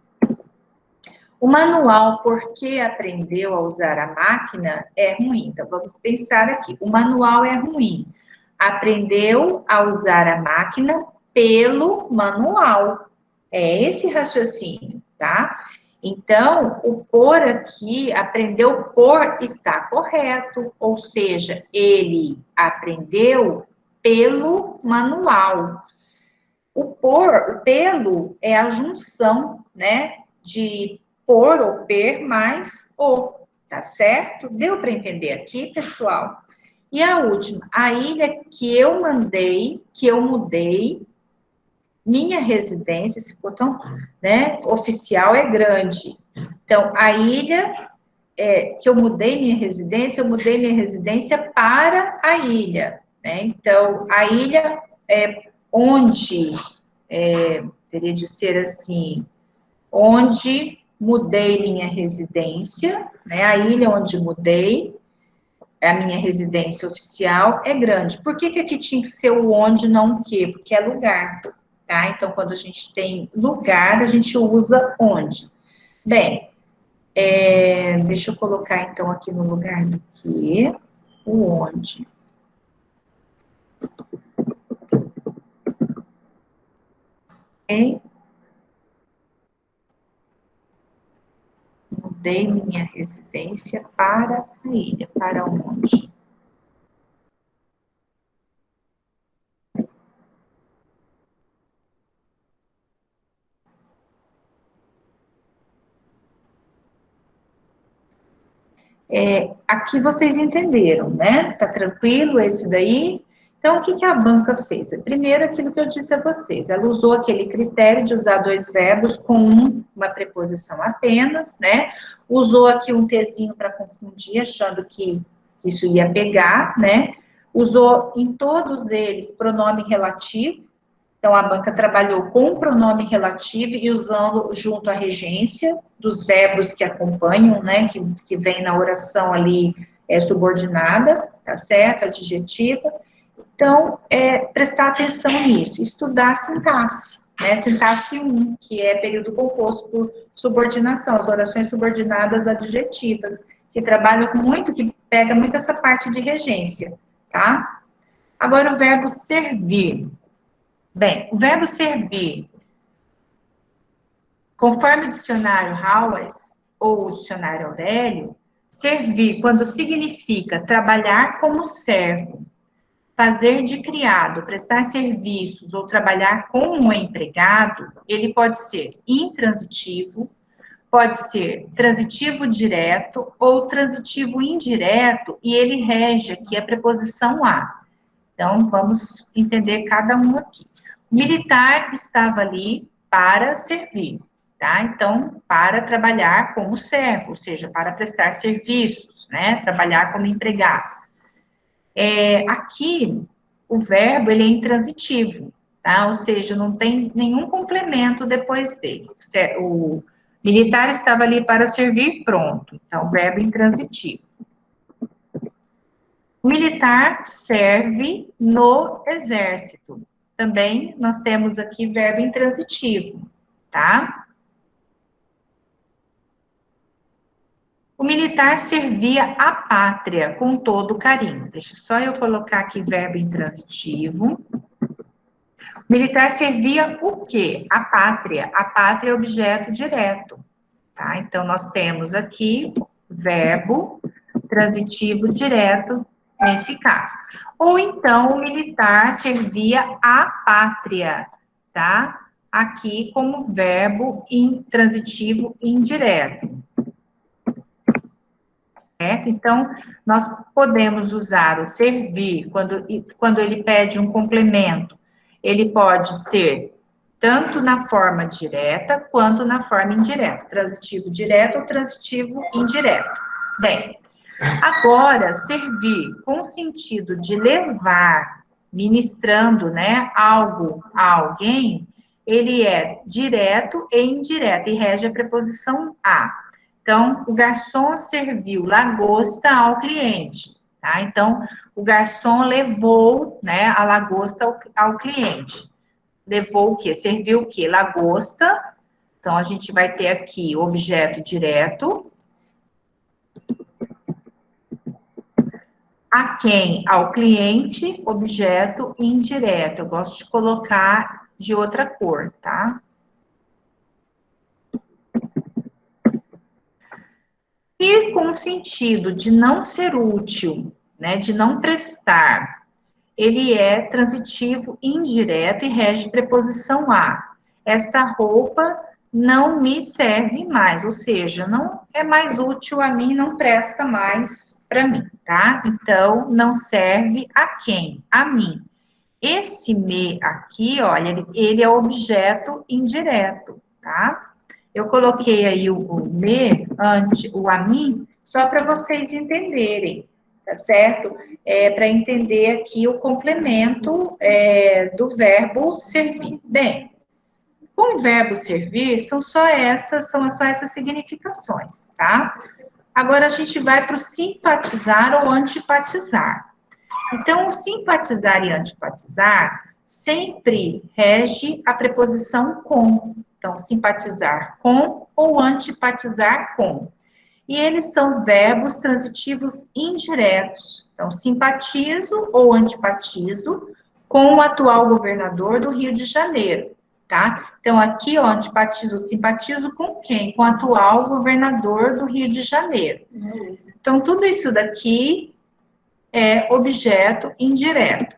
O manual, porque aprendeu a usar a máquina, é ruim. Então, vamos pensar aqui. O manual é ruim. Aprendeu a usar a máquina pelo manual. É esse raciocínio, tá? Então, o por aqui, aprendeu por, está correto. Ou seja, ele aprendeu pelo manual. O por, o pelo, é a junção, né, de por ou per mais o, tá certo? Deu para entender aqui, pessoal? E a última, a ilha que eu mandei, que eu mudei, minha residência, esse ficou tão, né, oficial é grande. Então, a ilha que eu mudei minha residência para a ilha, né? Então, a ilha é onde, teria de ser assim, onde mudei minha residência, né? A ilha onde mudei, a minha residência oficial é grande. Por que que aqui tinha que ser o onde, não o que? Porque é lugar, tá? Então, quando a gente tem lugar, a gente usa onde. Bem, deixa eu colocar, então, aqui no lugar do que, o onde. Ok? Mudei minha residência para a ilha. Para onde? Aqui vocês entenderam, né? Tá tranquilo esse daí? Então, o que que a banca fez? Primeiro, aquilo que eu disse a vocês, ela usou aquele critério de usar dois verbos com uma preposição apenas, né? Usou aqui um Tzinho para confundir, achando que isso ia pegar, né? Usou em todos eles pronome relativo, então, a banca trabalhou com o pronome relativo e usando junto à regência dos verbos que acompanham, né, que vem na oração ali subordinada, tá certo? Adjetiva. Então, prestar atenção nisso, estudar a sintaxe, né, sintaxe 1, que é período composto por subordinação, as orações subordinadas adjetivas, que trabalham muito, que pega muito essa parte de regência, tá? Agora, o verbo servir. Bem, o verbo servir, conforme o dicionário Howes ou o dicionário Aurélio, servir, quando significa trabalhar como servo, fazer de criado, prestar serviços ou trabalhar como um empregado, ele pode ser intransitivo, pode ser transitivo direto ou transitivo indireto, e ele rege aqui a preposição a. Então, vamos entender cada um aqui. O militar estava ali para servir, tá? Então, para trabalhar como servo, ou seja, para prestar serviços, né? Trabalhar como empregado. Aqui, o verbo, ele é intransitivo, tá? Ou seja, não tem nenhum complemento depois dele. O militar estava ali para servir, pronto. Então, verbo intransitivo. O militar serve no exército. Também nós temos aqui verbo intransitivo, tá? O militar servia a pátria com todo carinho. Deixa só eu colocar aqui verbo intransitivo. O militar servia o quê? A pátria. A pátria é objeto direto, tá? Então, nós temos aqui verbo transitivo direto nesse caso. Ou então, o militar servia a pátria, tá? Aqui como verbo intransitivo indireto. Certo? Então, nós podemos usar o servir quando ele pede um complemento. Ele pode ser tanto na forma direta quanto na forma indireta. Transitivo direto ou transitivo indireto. Bem, agora, servir com sentido de levar, ministrando, né, algo a alguém, ele é direto e indireto, e rege a preposição a. Então, o garçom serviu lagosta ao cliente, tá? Então, o garçom levou, né, a lagosta ao cliente. Levou o quê? Serviu o quê? Lagosta. Então, a gente vai ter aqui o objeto direto. A quem? Ao cliente, objeto indireto. Eu gosto de colocar de outra cor, tá? E com o sentido de não ser útil, né, de não prestar, ele é transitivo indireto e rege preposição a. Esta roupa não me serve mais, ou seja, não é mais útil a mim, não presta mais para mim, tá? Então, não serve a quem? A mim. Esse me aqui, olha, ele é objeto indireto, tá? Eu coloquei aí o me, o a mim, só para vocês entenderem, tá certo? Para entender aqui o complemento do verbo servir. Bem, com o verbo servir, são só essas significações, tá? Agora a gente vai para o simpatizar ou antipatizar. Então, o simpatizar e antipatizar sempre rege a preposição com. Então, simpatizar com ou antipatizar com. E eles são verbos transitivos indiretos. Então, simpatizo ou antipatizo com o atual governador do Rio de Janeiro, tá? Então, aqui, ó, antipatizo, simpatizo com quem? Com o atual governador do Rio de Janeiro. Então, tudo isso daqui é objeto indireto.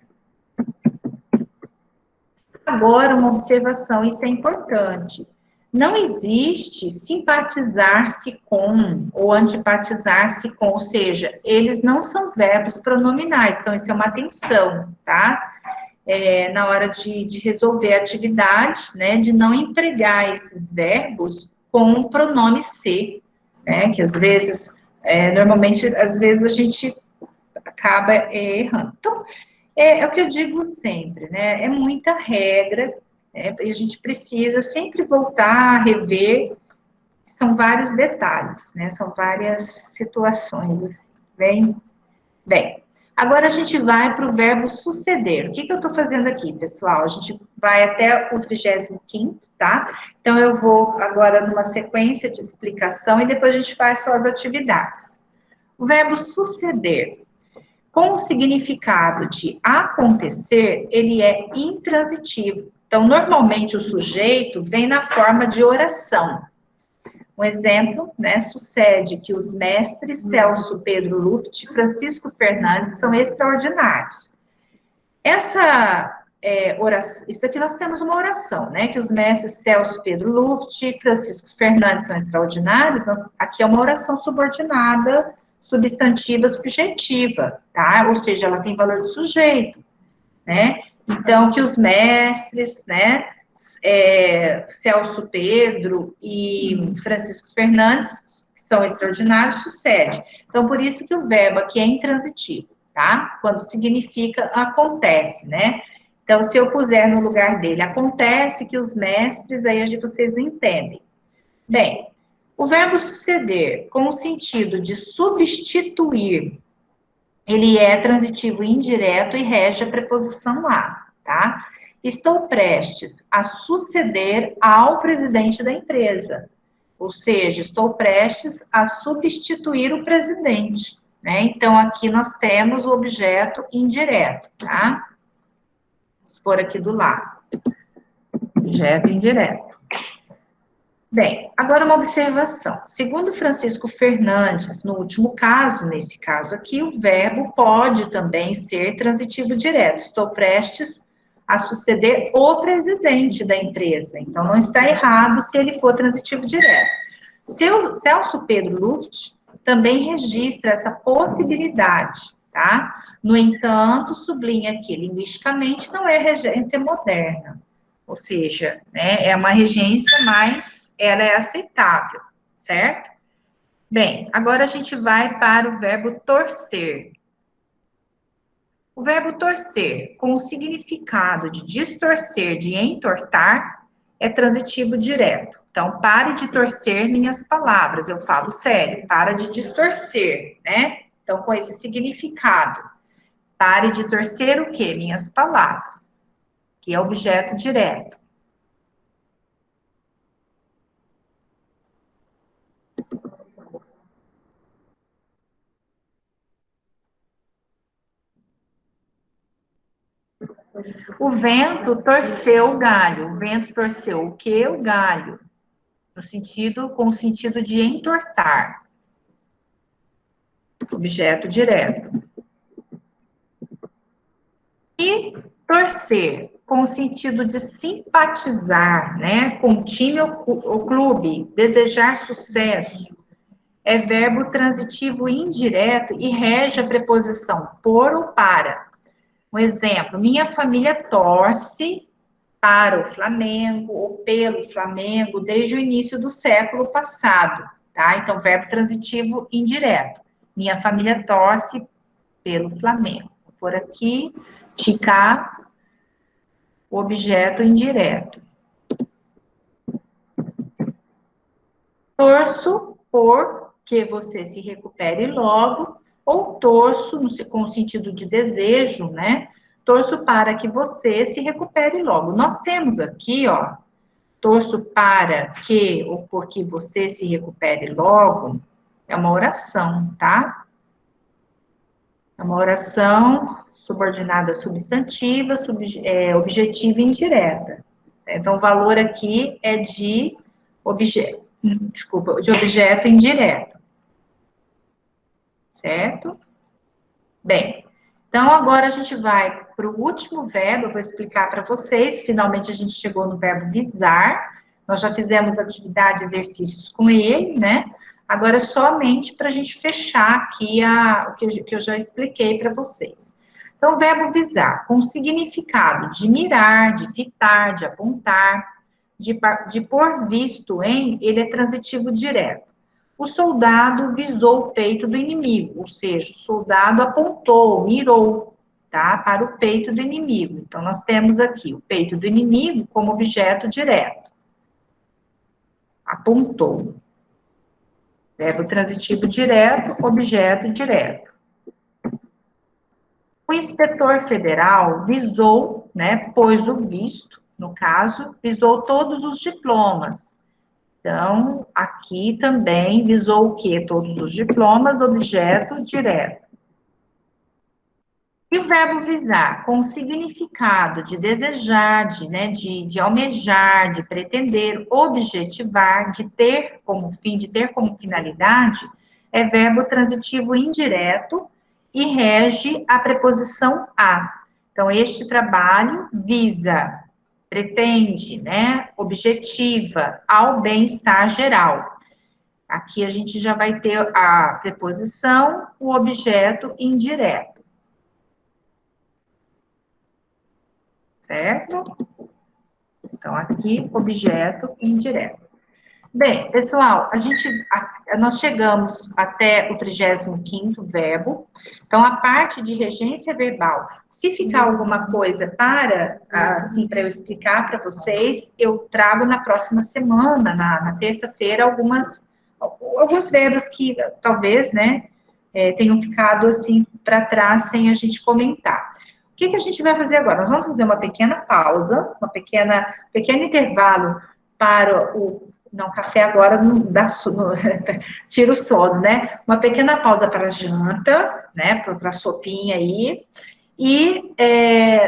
Agora, uma observação, isso é importante. Não existe simpatizar-se com ou antipatizar-se com, ou seja, eles não são verbos pronominais, então isso é uma atenção, tá? Na hora de resolver a atividade, né, de não empregar esses verbos com o pronome se, né, que às vezes, normalmente, às vezes a gente acaba errando. Então, é o que eu digo sempre, né? É muita regra, né? E a gente precisa sempre voltar a rever. São vários detalhes, né? São várias situações. Assim. Bem, agora a gente vai para o verbo suceder. O que eu estou fazendo aqui, pessoal? A gente vai até o 35º, tá? Então, eu vou agora numa sequência de explicação e depois a gente faz só as atividades. O verbo suceder. Com o significado de acontecer, ele é intransitivo. Então, normalmente o sujeito vem na forma de oração. Um exemplo, né, sucede que os mestres Celso Pedro Luft e Francisco Fernandes são extraordinários. Oração, isso aqui nós temos uma oração, né, que os mestres Celso Pedro Luft e Francisco Fernandes são extraordinários, aqui é uma oração subordinada, substantiva, subjetiva, tá? Ou seja, ela tem valor de sujeito, né? Então, que os mestres, né, Celso Pedro e Francisco Fernandes, que são extraordinários, sucede. Então, por isso que o verbo aqui é intransitivo, tá? Quando significa acontece, né? Então, se eu puser no lugar dele, acontece que os mestres, aí vocês entendem. Bem, o verbo suceder, com o sentido de substituir, ele é transitivo indireto e rege a preposição a, tá? Estou prestes a suceder ao presidente da empresa. Ou seja, estou prestes a substituir o presidente, né? Então, aqui nós temos o objeto indireto, tá? Vamos pôr aqui do lado. Objeto indireto. Bem, agora uma observação. Segundo Francisco Fernandes, no último caso, nesse caso aqui, o verbo pode também ser transitivo direto. Estou prestes a suceder o presidente da empresa. Então, não está errado se ele for transitivo direto. Celso Pedro Luft também registra essa possibilidade, tá? No entanto, sublinha que linguisticamente não é regência moderna. Ou seja, né, é uma regência, mas ela é aceitável, certo? Bem, agora a gente vai para o verbo torcer. O verbo torcer, com o significado de distorcer, de entortar, é transitivo direto. Então, pare de torcer minhas palavras, eu falo sério, para de distorcer, né? Então, com esse significado, pare de torcer o quê? Minhas palavras, que é objeto direto. O vento torceu o galho. O vento torceu o quê? O galho. Com o sentido de entortar. Objeto direto. E torcer, com o sentido de simpatizar, né? Com o time ou clube, desejar sucesso. É verbo transitivo indireto e rege a preposição por ou para. Um exemplo, minha família torce para o Flamengo ou pelo Flamengo desde o início do século passado, tá? Então, verbo transitivo indireto. Minha família torce pelo Flamengo. Por aqui, ticar, objeto indireto. Torço por que você se recupere logo, ou torço, com o sentido de desejo, né? Torço para que você se recupere logo. Nós temos aqui, ó, torço para que ou porque você se recupere logo, é uma oração, tá? É uma oração subordinada substantiva, objetiva e indireta. Então, o valor aqui é de objeto, desculpa, de objeto indireto, certo? Bem, então agora a gente vai para o último verbo, eu vou explicar para vocês, finalmente a gente chegou no verbo visar, nós já fizemos atividade, exercícios com ele, né? Agora, somente para a gente fechar aqui o que eu já expliquei para vocês. Então, o verbo visar, com o significado de mirar, de fitar, de apontar, de pôr visto em, ele é transitivo direto. O soldado visou o peito do inimigo, ou seja, o soldado apontou, mirou, tá, para o peito do inimigo. Então, nós temos aqui o peito do inimigo como objeto direto. Apontou. Verbo transitivo direto, objeto direto. O inspetor federal visou, né, pôs o visto, no caso, visou todos os diplomas. Então, aqui também visou o quê? Todos os diplomas, objeto direto. E o verbo visar, com o significado de desejar, de almejar, de pretender, objetivar, de ter como fim, de ter como finalidade, é verbo transitivo indireto e rege a preposição a. Então, este trabalho visa, pretende, né, objetiva ao bem-estar geral. Aqui a gente já vai ter a preposição, o objeto indireto. Certo? Então, aqui, objeto indireto. Bem, pessoal, nós chegamos até o 35º verbo. Então, a parte de regência verbal, se ficar alguma coisa para eu explicar para vocês, eu trago na próxima semana, na terça-feira, alguns verbos que talvez, né, tenham ficado assim para trás sem a gente comentar. O que a gente vai fazer agora? Nós vamos fazer uma pequena pausa, pequeno intervalo para não, café agora não dá tira o sono, né? Uma pequena pausa para a janta, né? Para a sopinha aí. E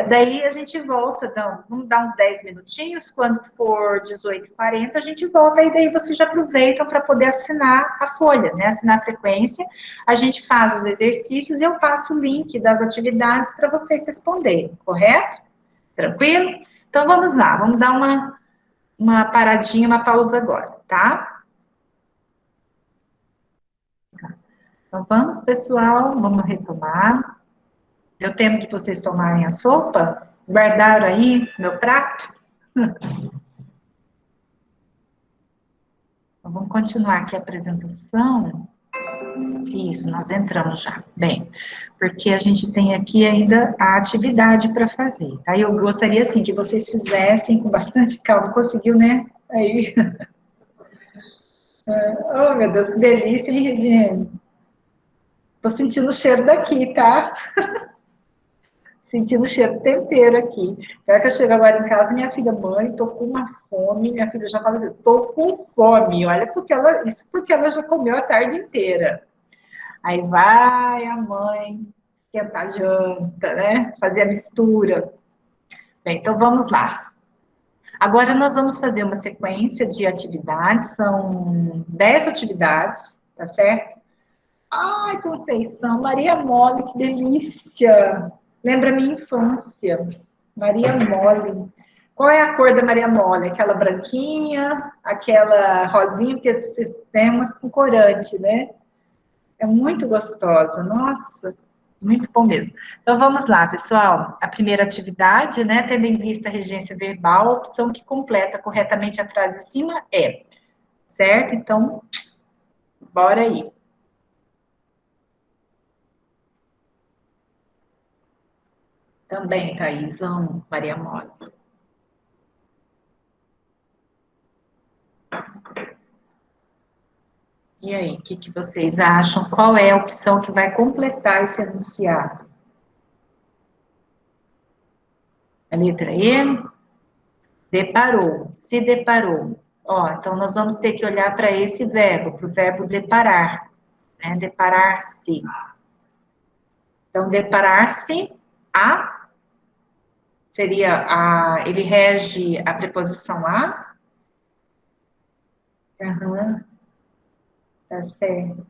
daí a gente volta, vamos dar uns 10 minutinhos, quando for 18h40, a gente volta, e daí vocês já aproveitam para poder assinar a folha, né? Assinar a frequência, a gente faz os exercícios e eu passo o link das atividades para vocês responderem, correto? Tranquilo? Então vamos lá, vamos dar uma paradinha, uma pausa agora, tá? Então vamos, pessoal, vamos retomar. Deu tempo de vocês tomarem a sopa? Guardaram aí meu prato? Então, vamos continuar aqui a apresentação. Isso, nós entramos já. Bem, porque a gente tem aqui ainda a atividade para fazer, tá? Eu gostaria, assim, que vocês fizessem com bastante calma. Conseguiu, né? Aí. Oh, meu Deus, que delícia, hein, Regiane? Tô sentindo o cheiro daqui, tá? Sentindo o cheiro do tempero aqui. Pior que eu chego agora em casa, minha filha, mãe, tô com uma fome. Minha filha já fala assim, tô com fome. Olha, isso porque ela já comeu a tarde inteira. Aí vai a mãe esquentar a janta, né? Fazer a mistura. Bem, então vamos lá. Agora nós vamos fazer uma sequência de atividades, são 10 atividades, tá certo? Ai, Conceição, Maria Mole, que delícia! Lembra a minha infância. Maria Mole. Qual é a cor da Maria Mole? Aquela branquinha, aquela rosinha, porque vocês têm umas com corante, né? É muito gostosa, nossa, muito bom mesmo. Então, vamos lá, pessoal. A primeira atividade, né, tendo em vista a regência verbal, a opção que completa corretamente a frase acima é, certo? Então, bora aí. Também, Thaísão, Maria Mole. E aí, o que vocês acham? Qual é a opção que vai completar esse enunciado? A letra E? Deparou, se deparou. Ó, então nós vamos ter que olhar para esse verbo, para o verbo deparar, né? Deparar-se. Então, deparar-se a seria ele rege a preposição a? Aham, tá certo.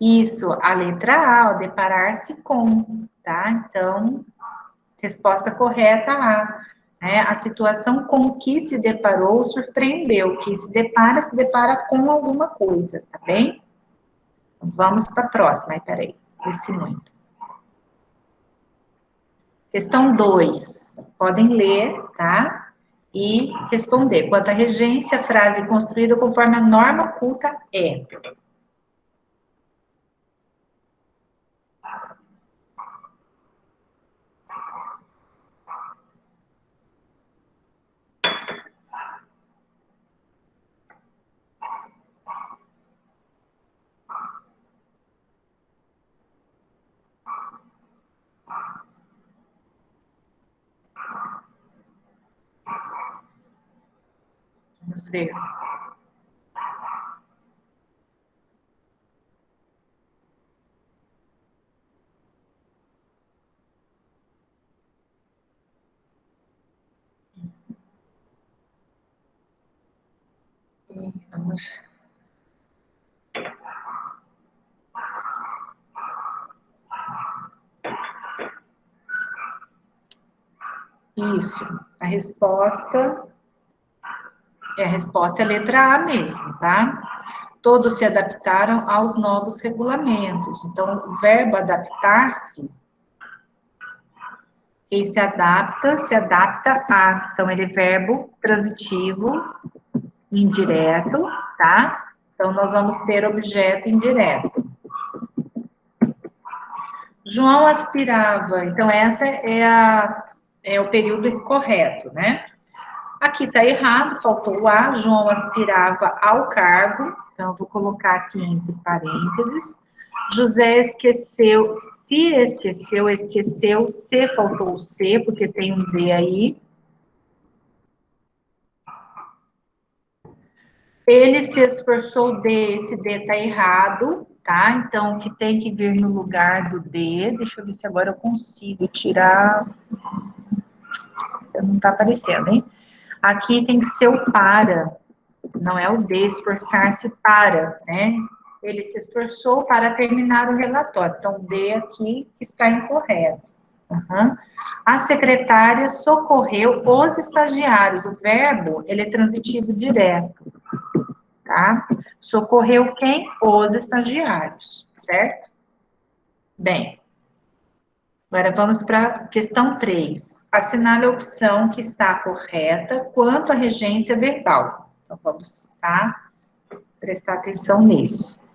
Isso, a letra A, ó, deparar-se com, tá? Então, resposta correta A. Né? A situação com que se deparou surpreendeu, que se depara com alguma coisa, tá bem? Vamos para a próxima, aí, peraí, esse muito. Questão 2, podem ler, tá? E responder. Quanto à regência, a frase construída conforme a norma culta é. Vamos ver. Vamos. Isso. A resposta é a letra A mesmo, tá? Todos se adaptaram aos novos regulamentos. Então, o verbo adaptar-se, quem se adapta a. Então, ele é verbo transitivo indireto, tá? Então, nós vamos ter objeto indireto. João aspirava, então, essa é o período correto, né? Aqui está errado, faltou o A, João aspirava ao cargo, então, eu vou colocar aqui entre parênteses. José esqueceu, se faltou o C, porque tem um D aí. Ele se esforçou de, esse D está errado, tá? Então, o que tem que vir no lugar do D, deixa eu ver se agora eu consigo tirar, não está aparecendo, hein? Aqui tem que ser o para, não é o de, esforçar-se para, né? Ele se esforçou para terminar o relatório. Então, o de aqui está incorreto. Uhum. A secretária socorreu os estagiários. O verbo, ele é transitivo direto, tá? Socorreu quem? Os estagiários, certo? Bem, agora vamos para a questão 3. Assinale a opção que está correta quanto à regência verbal. Então, vamos, tá? Prestar atenção nisso.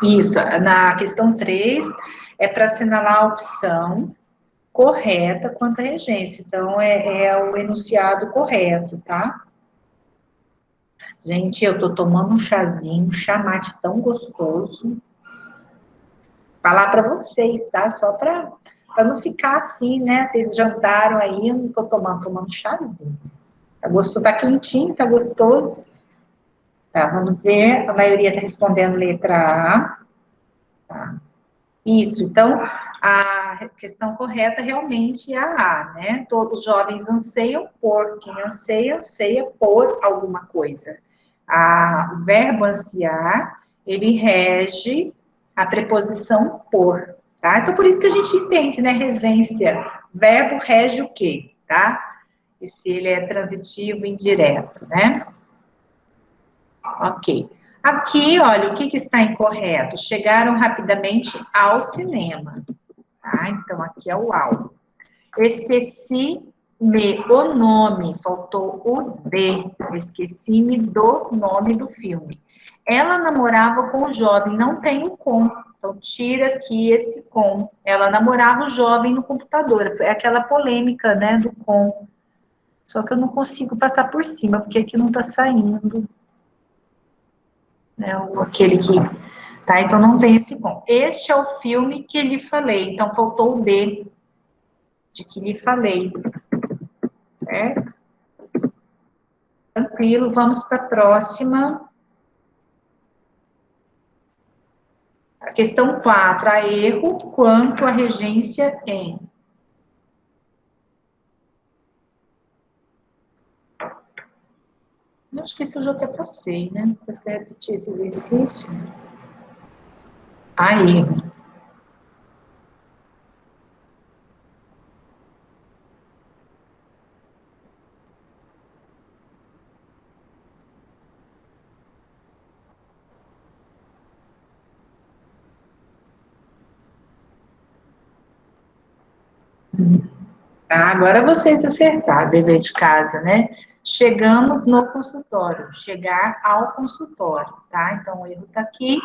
Isso, na questão 3, é para assinalar a opção correta quanto à regência. Então, é o enunciado correto, tá? Gente, eu tô tomando um chazinho, um chá mate tão gostoso. Falar para vocês, tá? Só para não ficar assim, né? Vocês jantaram aí, eu não tô tomando chazinho. Tá gostoso, tá quentinho, tá gostoso. Tá, vamos ver, a maioria tá respondendo letra A. Tá. Isso, então, a questão correta realmente é a A, né? Todos os jovens anseiam por, quem anseia, anseia por alguma coisa. O verbo ansiar, ele rege a preposição por, tá? Então, por isso que a gente entende, né, regência, verbo rege o quê, tá? E se ele é transitivo indireto, né? Ok. Aqui, olha, o que está incorreto? Chegaram rapidamente ao cinema, tá? Então, aqui é o ao. Esqueci o nome, faltou o D, esqueci-me do nome do filme. Ela namorava com o jovem, não tem o com, então tira aqui esse com. Ela namorava o jovem no computador, foi aquela polêmica, né, do com. Só que eu não consigo passar por cima, porque aqui não tá saindo, né, aquele que, tá, então não tem esse com. Este é o filme que lhe falei, então faltou o D, de que lhe falei, certo? Tranquilo, vamos para a próxima. A questão 4, há erro quanto à regência em. Eu acho que esse eu já até passei, né? Depois que eu repetir esse exercício. Há erro. Ah, agora vocês acertaram, dever de casa, né? Chegamos no consultório, chegar ao consultório, tá? Então, o erro tá aqui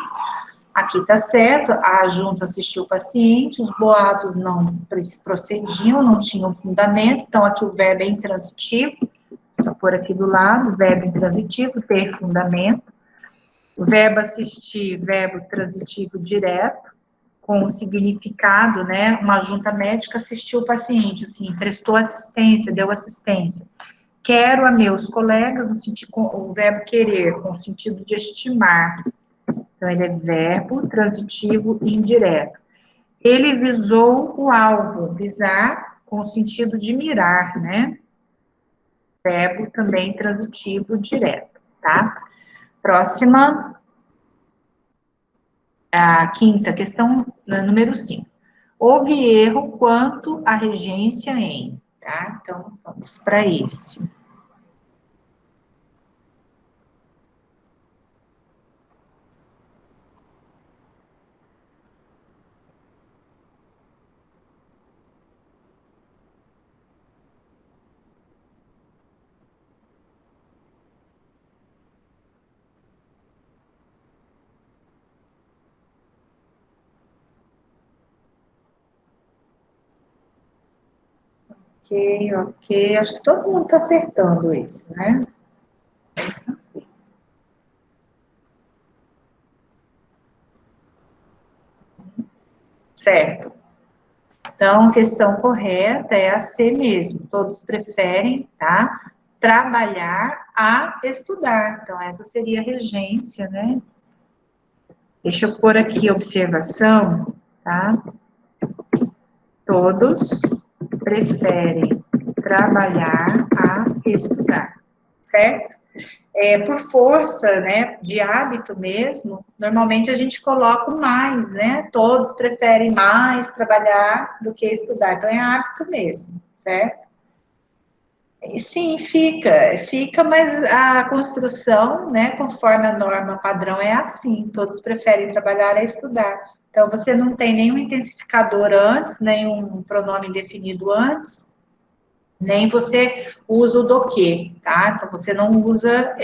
tá certo, a junta assistiu o paciente, os boatos não procediam, não tinham fundamento, então aqui o verbo é intransitivo, vou pôr aqui do lado, verbo intransitivo, ter fundamento, o verbo assistir, verbo transitivo direto, com significado, né, uma junta médica assistiu o paciente, assim, prestou assistência, deu assistência. Quero a meus colegas, o verbo querer, com o sentido de estimar. Então, ele é verbo transitivo indireto. Ele visou o alvo, visar, com o sentido de mirar, né? Verbo também transitivo direto, tá? Próxima, a quinta, questão número 5. Houve erro quanto à regência em, tá? Então, vamos para esse. Ok, ok. Acho que todo mundo está acertando isso, né? Certo. Então, a questão correta é a C mesmo. Todos preferem, tá? Trabalhar a estudar. Então, essa seria a regência, né? Deixa eu pôr aqui observação, tá? Todos preferem trabalhar a estudar, certo? Por força, né, de hábito mesmo, normalmente a gente coloca o mais, né? Todos preferem mais trabalhar do que estudar. Então, é hábito mesmo, certo? E sim, fica, mas a construção, né, conforme a norma padrão é assim, todos preferem trabalhar a estudar. Então, você não tem nenhum intensificador antes, nenhum pronome definido antes, nem você usa o do que, tá? Então, você não usa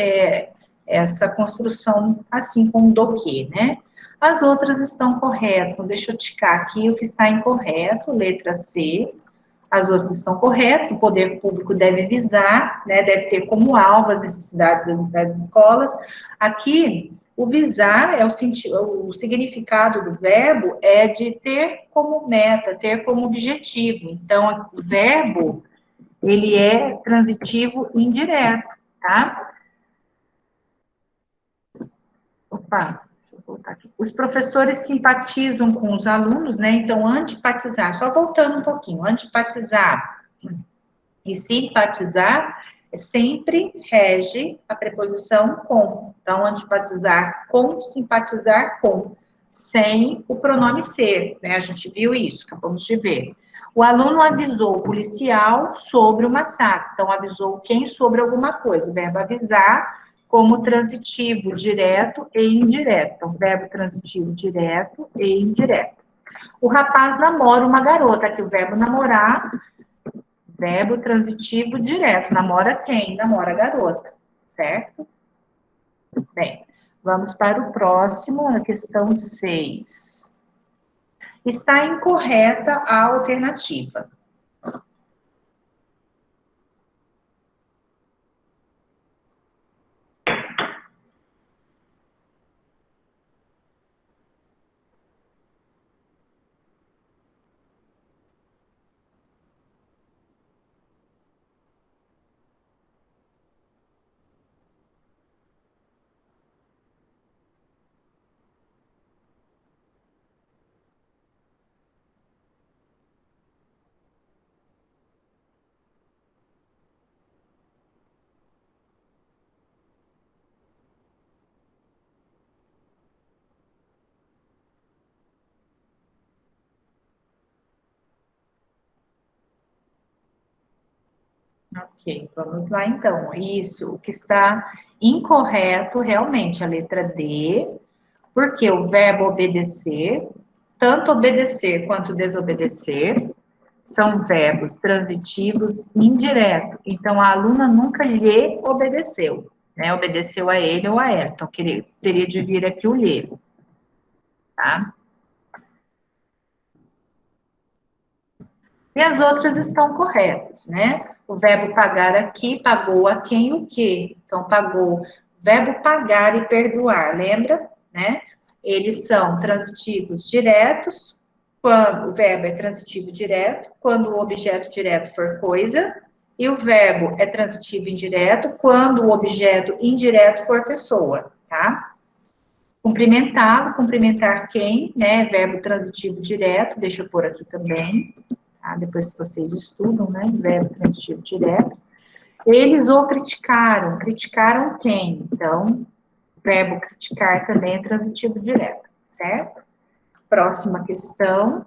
essa construção assim como do que, né? As outras estão corretas, então deixa eu ticar aqui o que está incorreto, letra C, as outras estão corretas, o poder público deve visar, né, deve ter como alvo as necessidades das escolas. Aqui, o visar é o significado do verbo é de ter como meta, ter como objetivo. Então, o verbo ele é transitivo indireto, tá? Opa, deixa eu voltar aqui. Os professores simpatizam com os alunos, né? Então, antipatizar, só voltando um pouquinho, antipatizar e simpatizar sempre rege a preposição com. Então, antipatizar com, simpatizar com, sem o pronome ser, né? A gente viu isso, acabamos de ver. O aluno avisou o policial sobre o massacre. Então, avisou quem sobre alguma coisa. O verbo avisar como transitivo direto e indireto. Então, verbo transitivo direto e indireto. O rapaz namora uma garota, aqui o verbo namorar, Verbo transitivo direto. Namora quem? Namora a garota, certo? Bem, vamos para o próximo, a questão 6. Está incorreta a alternativa. Ok, vamos lá então. Isso, o que está incorreto realmente, a letra D, porque o verbo obedecer, tanto obedecer quanto desobedecer, são verbos transitivos indiretos. Então, a aluna nunca lhe obedeceu, né? Obedeceu a ele ou a ela. Então, teria de vir aqui o lhe, tá? E as outras estão corretas, né? O verbo pagar aqui, pagou a quem o quê? Então, pagou. Verbo pagar e perdoar, lembra? Né? Eles são transitivos diretos, quando o verbo é transitivo direto, quando o objeto direto for coisa, e o verbo é transitivo indireto, quando o objeto indireto for pessoa, tá? Cumprimentá-lo, cumprimentar quem, né? Verbo transitivo direto, deixa eu pôr aqui também. Tá? Depois vocês estudam, né? Verbo transitivo direto. Eles o criticaram. Criticaram quem? Então, o verbo criticar também é transitivo direto, certo? Próxima questão.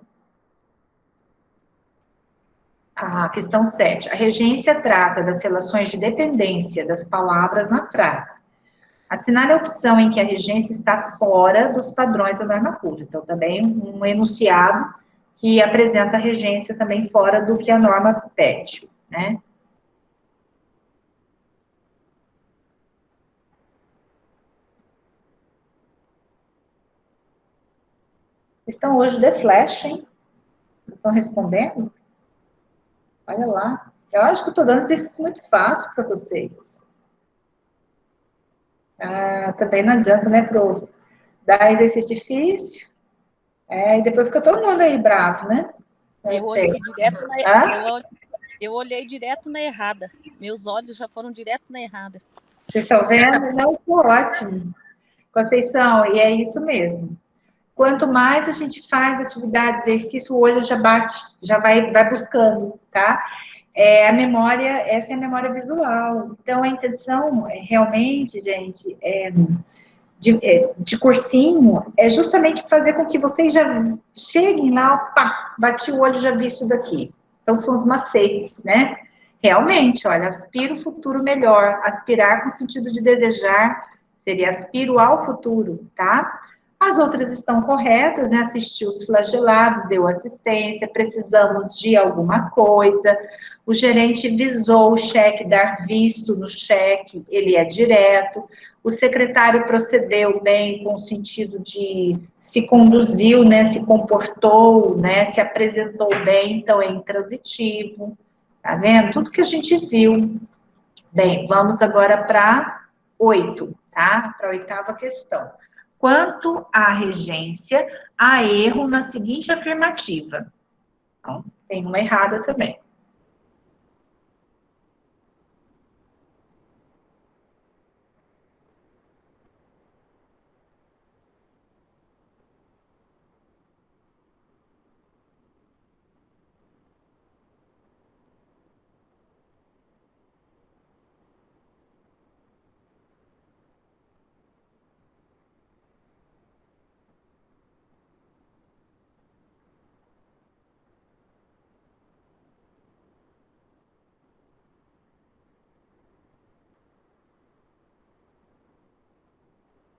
A questão 7. A regência trata das relações de dependência das palavras na frase. Assinale a opção em que a regência está fora dos padrões da norma culta. Então, também um enunciado que apresenta a regência também fora do que a norma pede, né? Estão hoje de flash, hein? Estão respondendo? Olha lá. Eu acho que eu estou dando exercício muito fácil para vocês. Ah, também não adianta, né, pro dar exercício difícil. E depois fica todo mundo aí bravo, né? Eu olhei direto na, eu olhei direto na errada. Meus olhos já foram direto na errada. Vocês estão vendo? Não, ficou ótimo. Conceição, e é isso mesmo. Quanto mais a gente faz atividade, exercício, o olho já bate, já vai buscando, tá? A memória, essa é a memória visual. Então, a intenção, realmente, gente, de cursinho, é justamente fazer com que vocês já cheguem lá, pá, bati o olho, já vi isso daqui. Então, são os macetes, né? Realmente, olha, aspiro o futuro melhor. Aspirar com o sentido de desejar, seria aspiro ao futuro, tá? As outras estão corretas, né? Assistiu os flagelados, deu assistência, precisamos de alguma coisa. O gerente visou o cheque, dar visto no cheque, ele é direto. O secretário procedeu bem com o sentido de se conduziu, né? Se comportou, né? Se apresentou bem, então é intransitivo. Tá vendo? Tudo que a gente viu. Bem, vamos agora para 8, tá? Para a oitava questão. Quanto à regência, há erro na seguinte afirmativa. Então, tem uma errada também.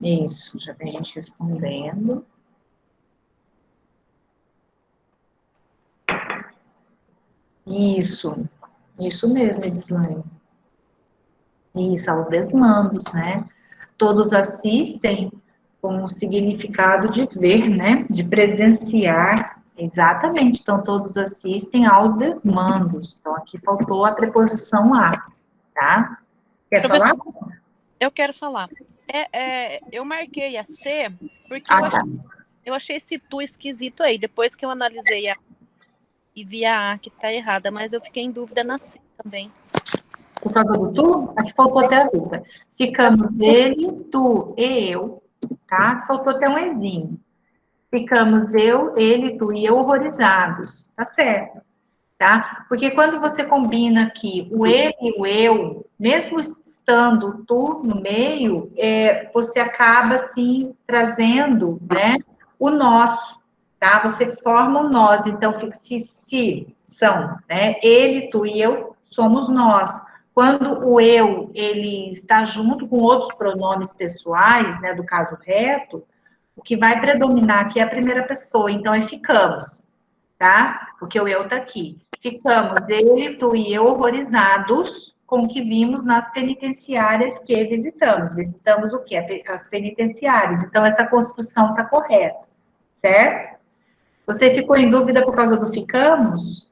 Isso, já tem gente respondendo. Isso. Isso mesmo, Edislaine. Isso, aos desmandos, né? Todos assistem com o significado de ver, né? De presenciar. Exatamente. Então, todos assistem aos desmandos. Então, aqui faltou a preposição a, tá? Quer falar? Eu quero falar. Eu marquei a C porque Tá. eu achei esse tu esquisito aí. Depois que eu analisei e vi a que tá errada, mas eu fiquei em dúvida na C também. Por causa do tu, aqui faltou até a dúvida. Ficamos ele, tu e eu, tá? Faltou até um ezinho. Ficamos eu, ele, tu e eu horrorizados, tá certo, tá? Porque quando você combina aqui o ele e o eu, mesmo estando tu no meio, você acaba, assim, trazendo, né, o nós, tá? Você forma o nós, então, se são, né, ele, tu e eu, somos nós. Quando o eu, ele está junto com outros pronomes pessoais, né, do caso reto, o que vai predominar aqui é a primeira pessoa, então é ficamos, tá? Porque o eu tá aqui. Ficamos, ele, tu e eu, horrorizados com o que vimos nas penitenciárias que visitamos. Visitamos o quê? As penitenciárias. Então, essa construção tá correta, certo? Você ficou em dúvida por causa do ficamos?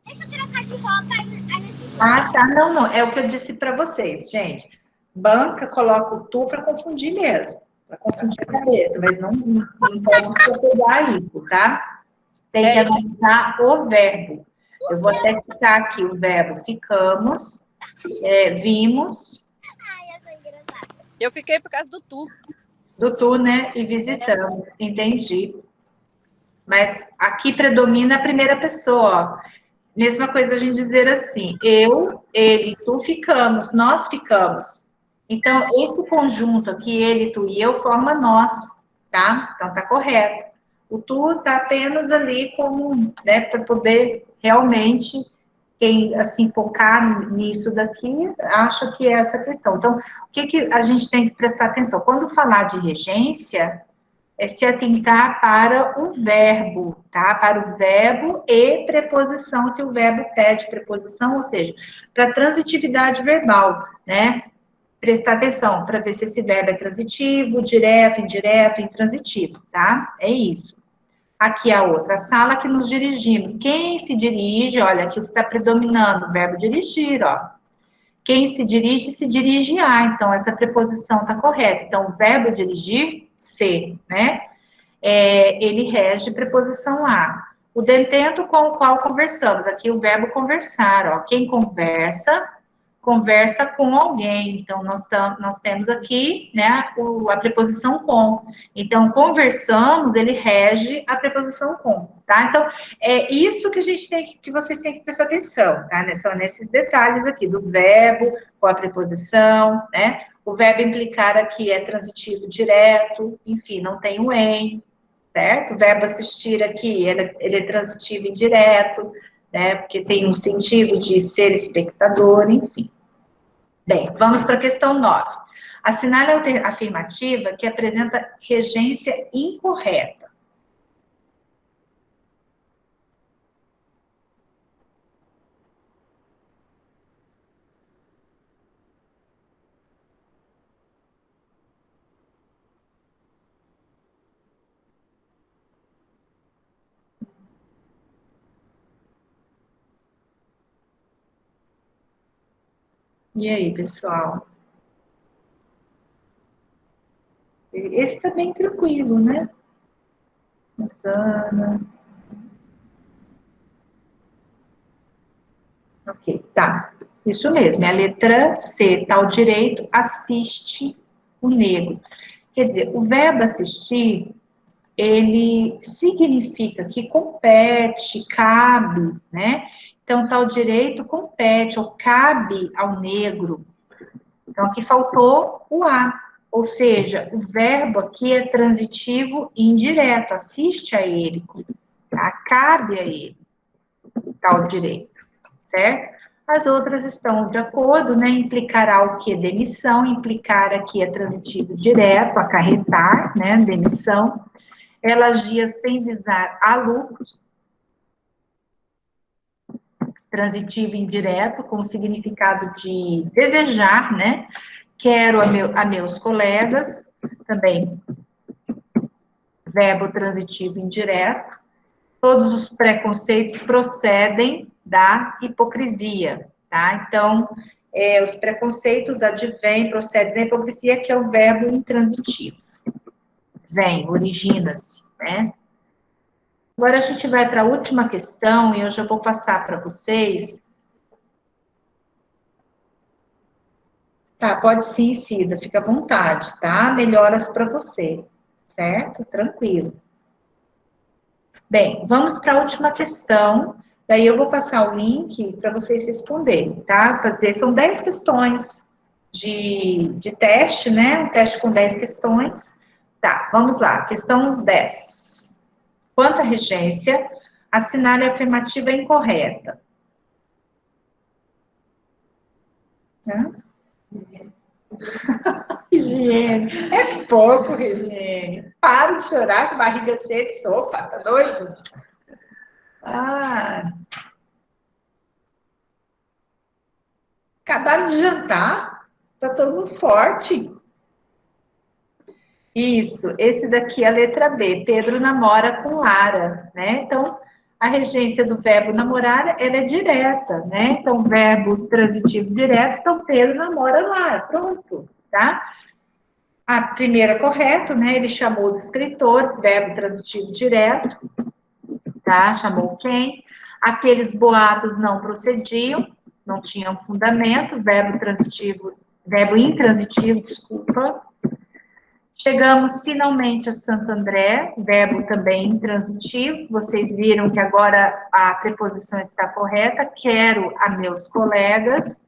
Deixa eu trocar de roupa aí. Tá. Não. É o que eu disse para vocês, gente. Banca, coloca o tu para confundir mesmo. Para confundir a cabeça, mas não pode se apegar a isso, tá? Tem que analisar o verbo. Eu vou até citar aqui o verbo ficamos, vimos. Ai, eu sou engraçada. Eu fiquei por causa do tu. Do tu, né? E visitamos. Entendi. Mas aqui predomina a primeira pessoa, ó. Mesma coisa a gente dizer assim, eu, ele, tu ficamos, nós ficamos. Então, esse conjunto aqui, ele, tu e eu, forma nós, tá? Então, tá correto. O tu tá apenas ali como, né, para poder realmente, quem, assim, focar nisso daqui, acha que é essa questão. Então, o que a gente tem que prestar atenção? Quando falar de regência, é se atentar para o verbo, tá? Para o verbo e preposição, se o verbo pede preposição, ou seja, para transitividade verbal, né? Prestar atenção para ver se esse verbo é transitivo, direto, indireto, intransitivo, tá? É isso. Aqui a outra, a sala que nos dirigimos. Quem se dirige, olha, aqui o que está predominando, o verbo dirigir, ó. Quem se dirige a, então essa preposição está correta. Então, o verbo dirigir, se, né? Ele rege preposição a. O detento com o qual conversamos, aqui o verbo conversar, ó. Quem conversa, conversa com alguém. Então, nós temos aqui, né, a preposição com. Então, conversamos, ele rege a preposição com, tá? Então, é isso que a gente que vocês têm que prestar atenção, tá? São nesses detalhes aqui, do verbo, com a preposição, né? O verbo implicar aqui é transitivo direto, enfim, não tem o em, certo? O verbo assistir aqui, ele é transitivo indireto, né? Porque tem um sentido de ser espectador, enfim. Bem, vamos para a questão 9. Assinale a afirmativa que apresenta regência incorreta. E aí, pessoal? Esse tá bem tranquilo, né? Ana. Ok, tá. Isso mesmo, é a letra C, tá ao direito, assiste o negro. Quer dizer, o verbo assistir, ele significa que compete, cabe, né? Então, tá ao direito, compete, ou cabe ao negro. Então, aqui faltou o a, ou seja, o verbo aqui é transitivo indireto, assiste a ele, tá? Cabe a ele, tá ao direito, certo? As outras estão de acordo, né? Implicará o que? Demissão, implicar aqui é transitivo direto, acarretar, né? Demissão. Ela agia sem visar a lucros. transitivo indireto, com o significado de desejar, né? Quero a meus colegas, também verbo transitivo indireto. Todos os preconceitos procedem da hipocrisia, tá? Então, os preconceitos advêm, procedem da hipocrisia, que é o verbo intransitivo. Vem, origina-se, né? Agora a gente vai para a última questão, e eu já vou passar para vocês. Tá, pode sim, Cida, fica à vontade, tá? Melhoras para você, certo? Tranquilo. Bem, vamos para a última questão, daí eu vou passar o link para vocês responderem, tá? São 10 questões de teste, né? Um teste com 10 questões. Tá, vamos lá. Questão 10. Quanto à regência, assinale a afirmativa incorreta. Hã? Higiene. É pouco, Higiene. Para de chorar com barriga cheia de sopa, tá doido? Ah. Acabaram de jantar? Tá todo mundo forte. Isso, esse daqui é a letra B. Pedro namora com Lara, né? Então, a regência do verbo namorar, ela é direta, né? Então, verbo transitivo direto, então Pedro namora Lara, pronto, tá? A primeira correto, né? Ele chamou os escritores, verbo transitivo direto, tá? Chamou quem? Aqueles boatos não procediam, não tinham fundamento, verbo intransitivo, desculpa. Chegamos finalmente a Santo André, verbo também intransitivo. Vocês viram que agora a preposição está correta. Quero a meus colegas,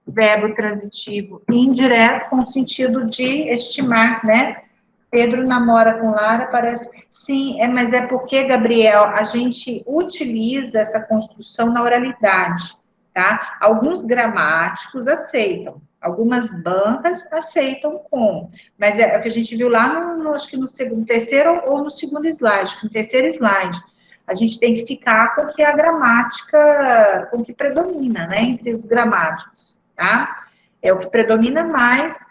verbo transitivo indireto, com o sentido de estimar, né? Pedro namora com Lara, parece... Sim, mas é porque, Gabriel, a gente utiliza essa construção na oralidade, tá? Alguns gramáticos aceitam, algumas bancas aceitam com, mas é o que a gente viu lá, acho que no terceiro ou no segundo slide, no terceiro slide, a gente tem que ficar com que a gramática, com que predomina, né, entre os gramáticos, tá? É o que predomina mais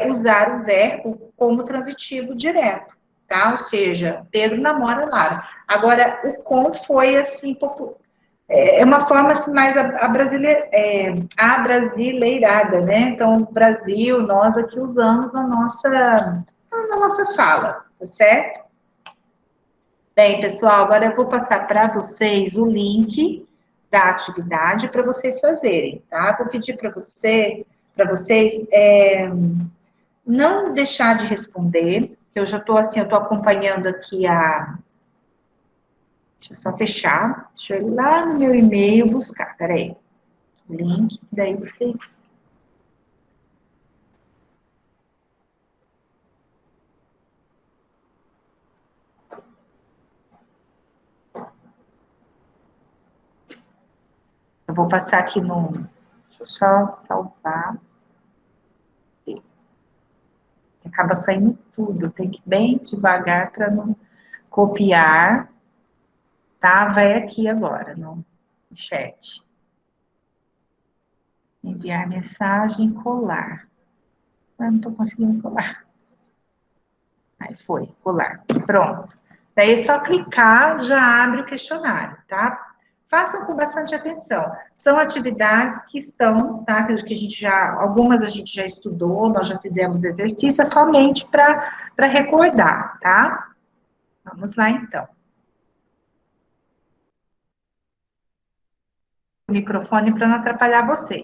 usar o verbo como transitivo direto, tá? Ou seja, Pedro namora Lara. Agora, o com foi, assim, é uma forma assim, mais abrasileirada, né? Então, Brasil, nós aqui usamos na nossa fala, tá certo? Bem, pessoal, agora eu vou passar para vocês o link da atividade para vocês fazerem, tá? Vou pedir para vocês não deixar de responder, que eu já estou assim, eu estou acompanhando aqui deixa eu só fechar, deixa eu ir lá no meu e-mail buscar, peraí, o link, daí vocês... Eu vou passar aqui no... Deixa eu só salvar. Acaba saindo tudo, tem que ir bem devagar para não copiar, tá? Vai aqui agora no chat. Enviar mensagem, colar. Eu não estou conseguindo colar. Aí foi, colar. Pronto. Daí é só clicar, já abre o questionário, tá? Façam com bastante atenção. São atividades que estão, tá? Que a gente algumas a gente já estudou, nós já fizemos exercício, é somente para recordar, tá? Vamos lá, então. O microfone para não atrapalhar você.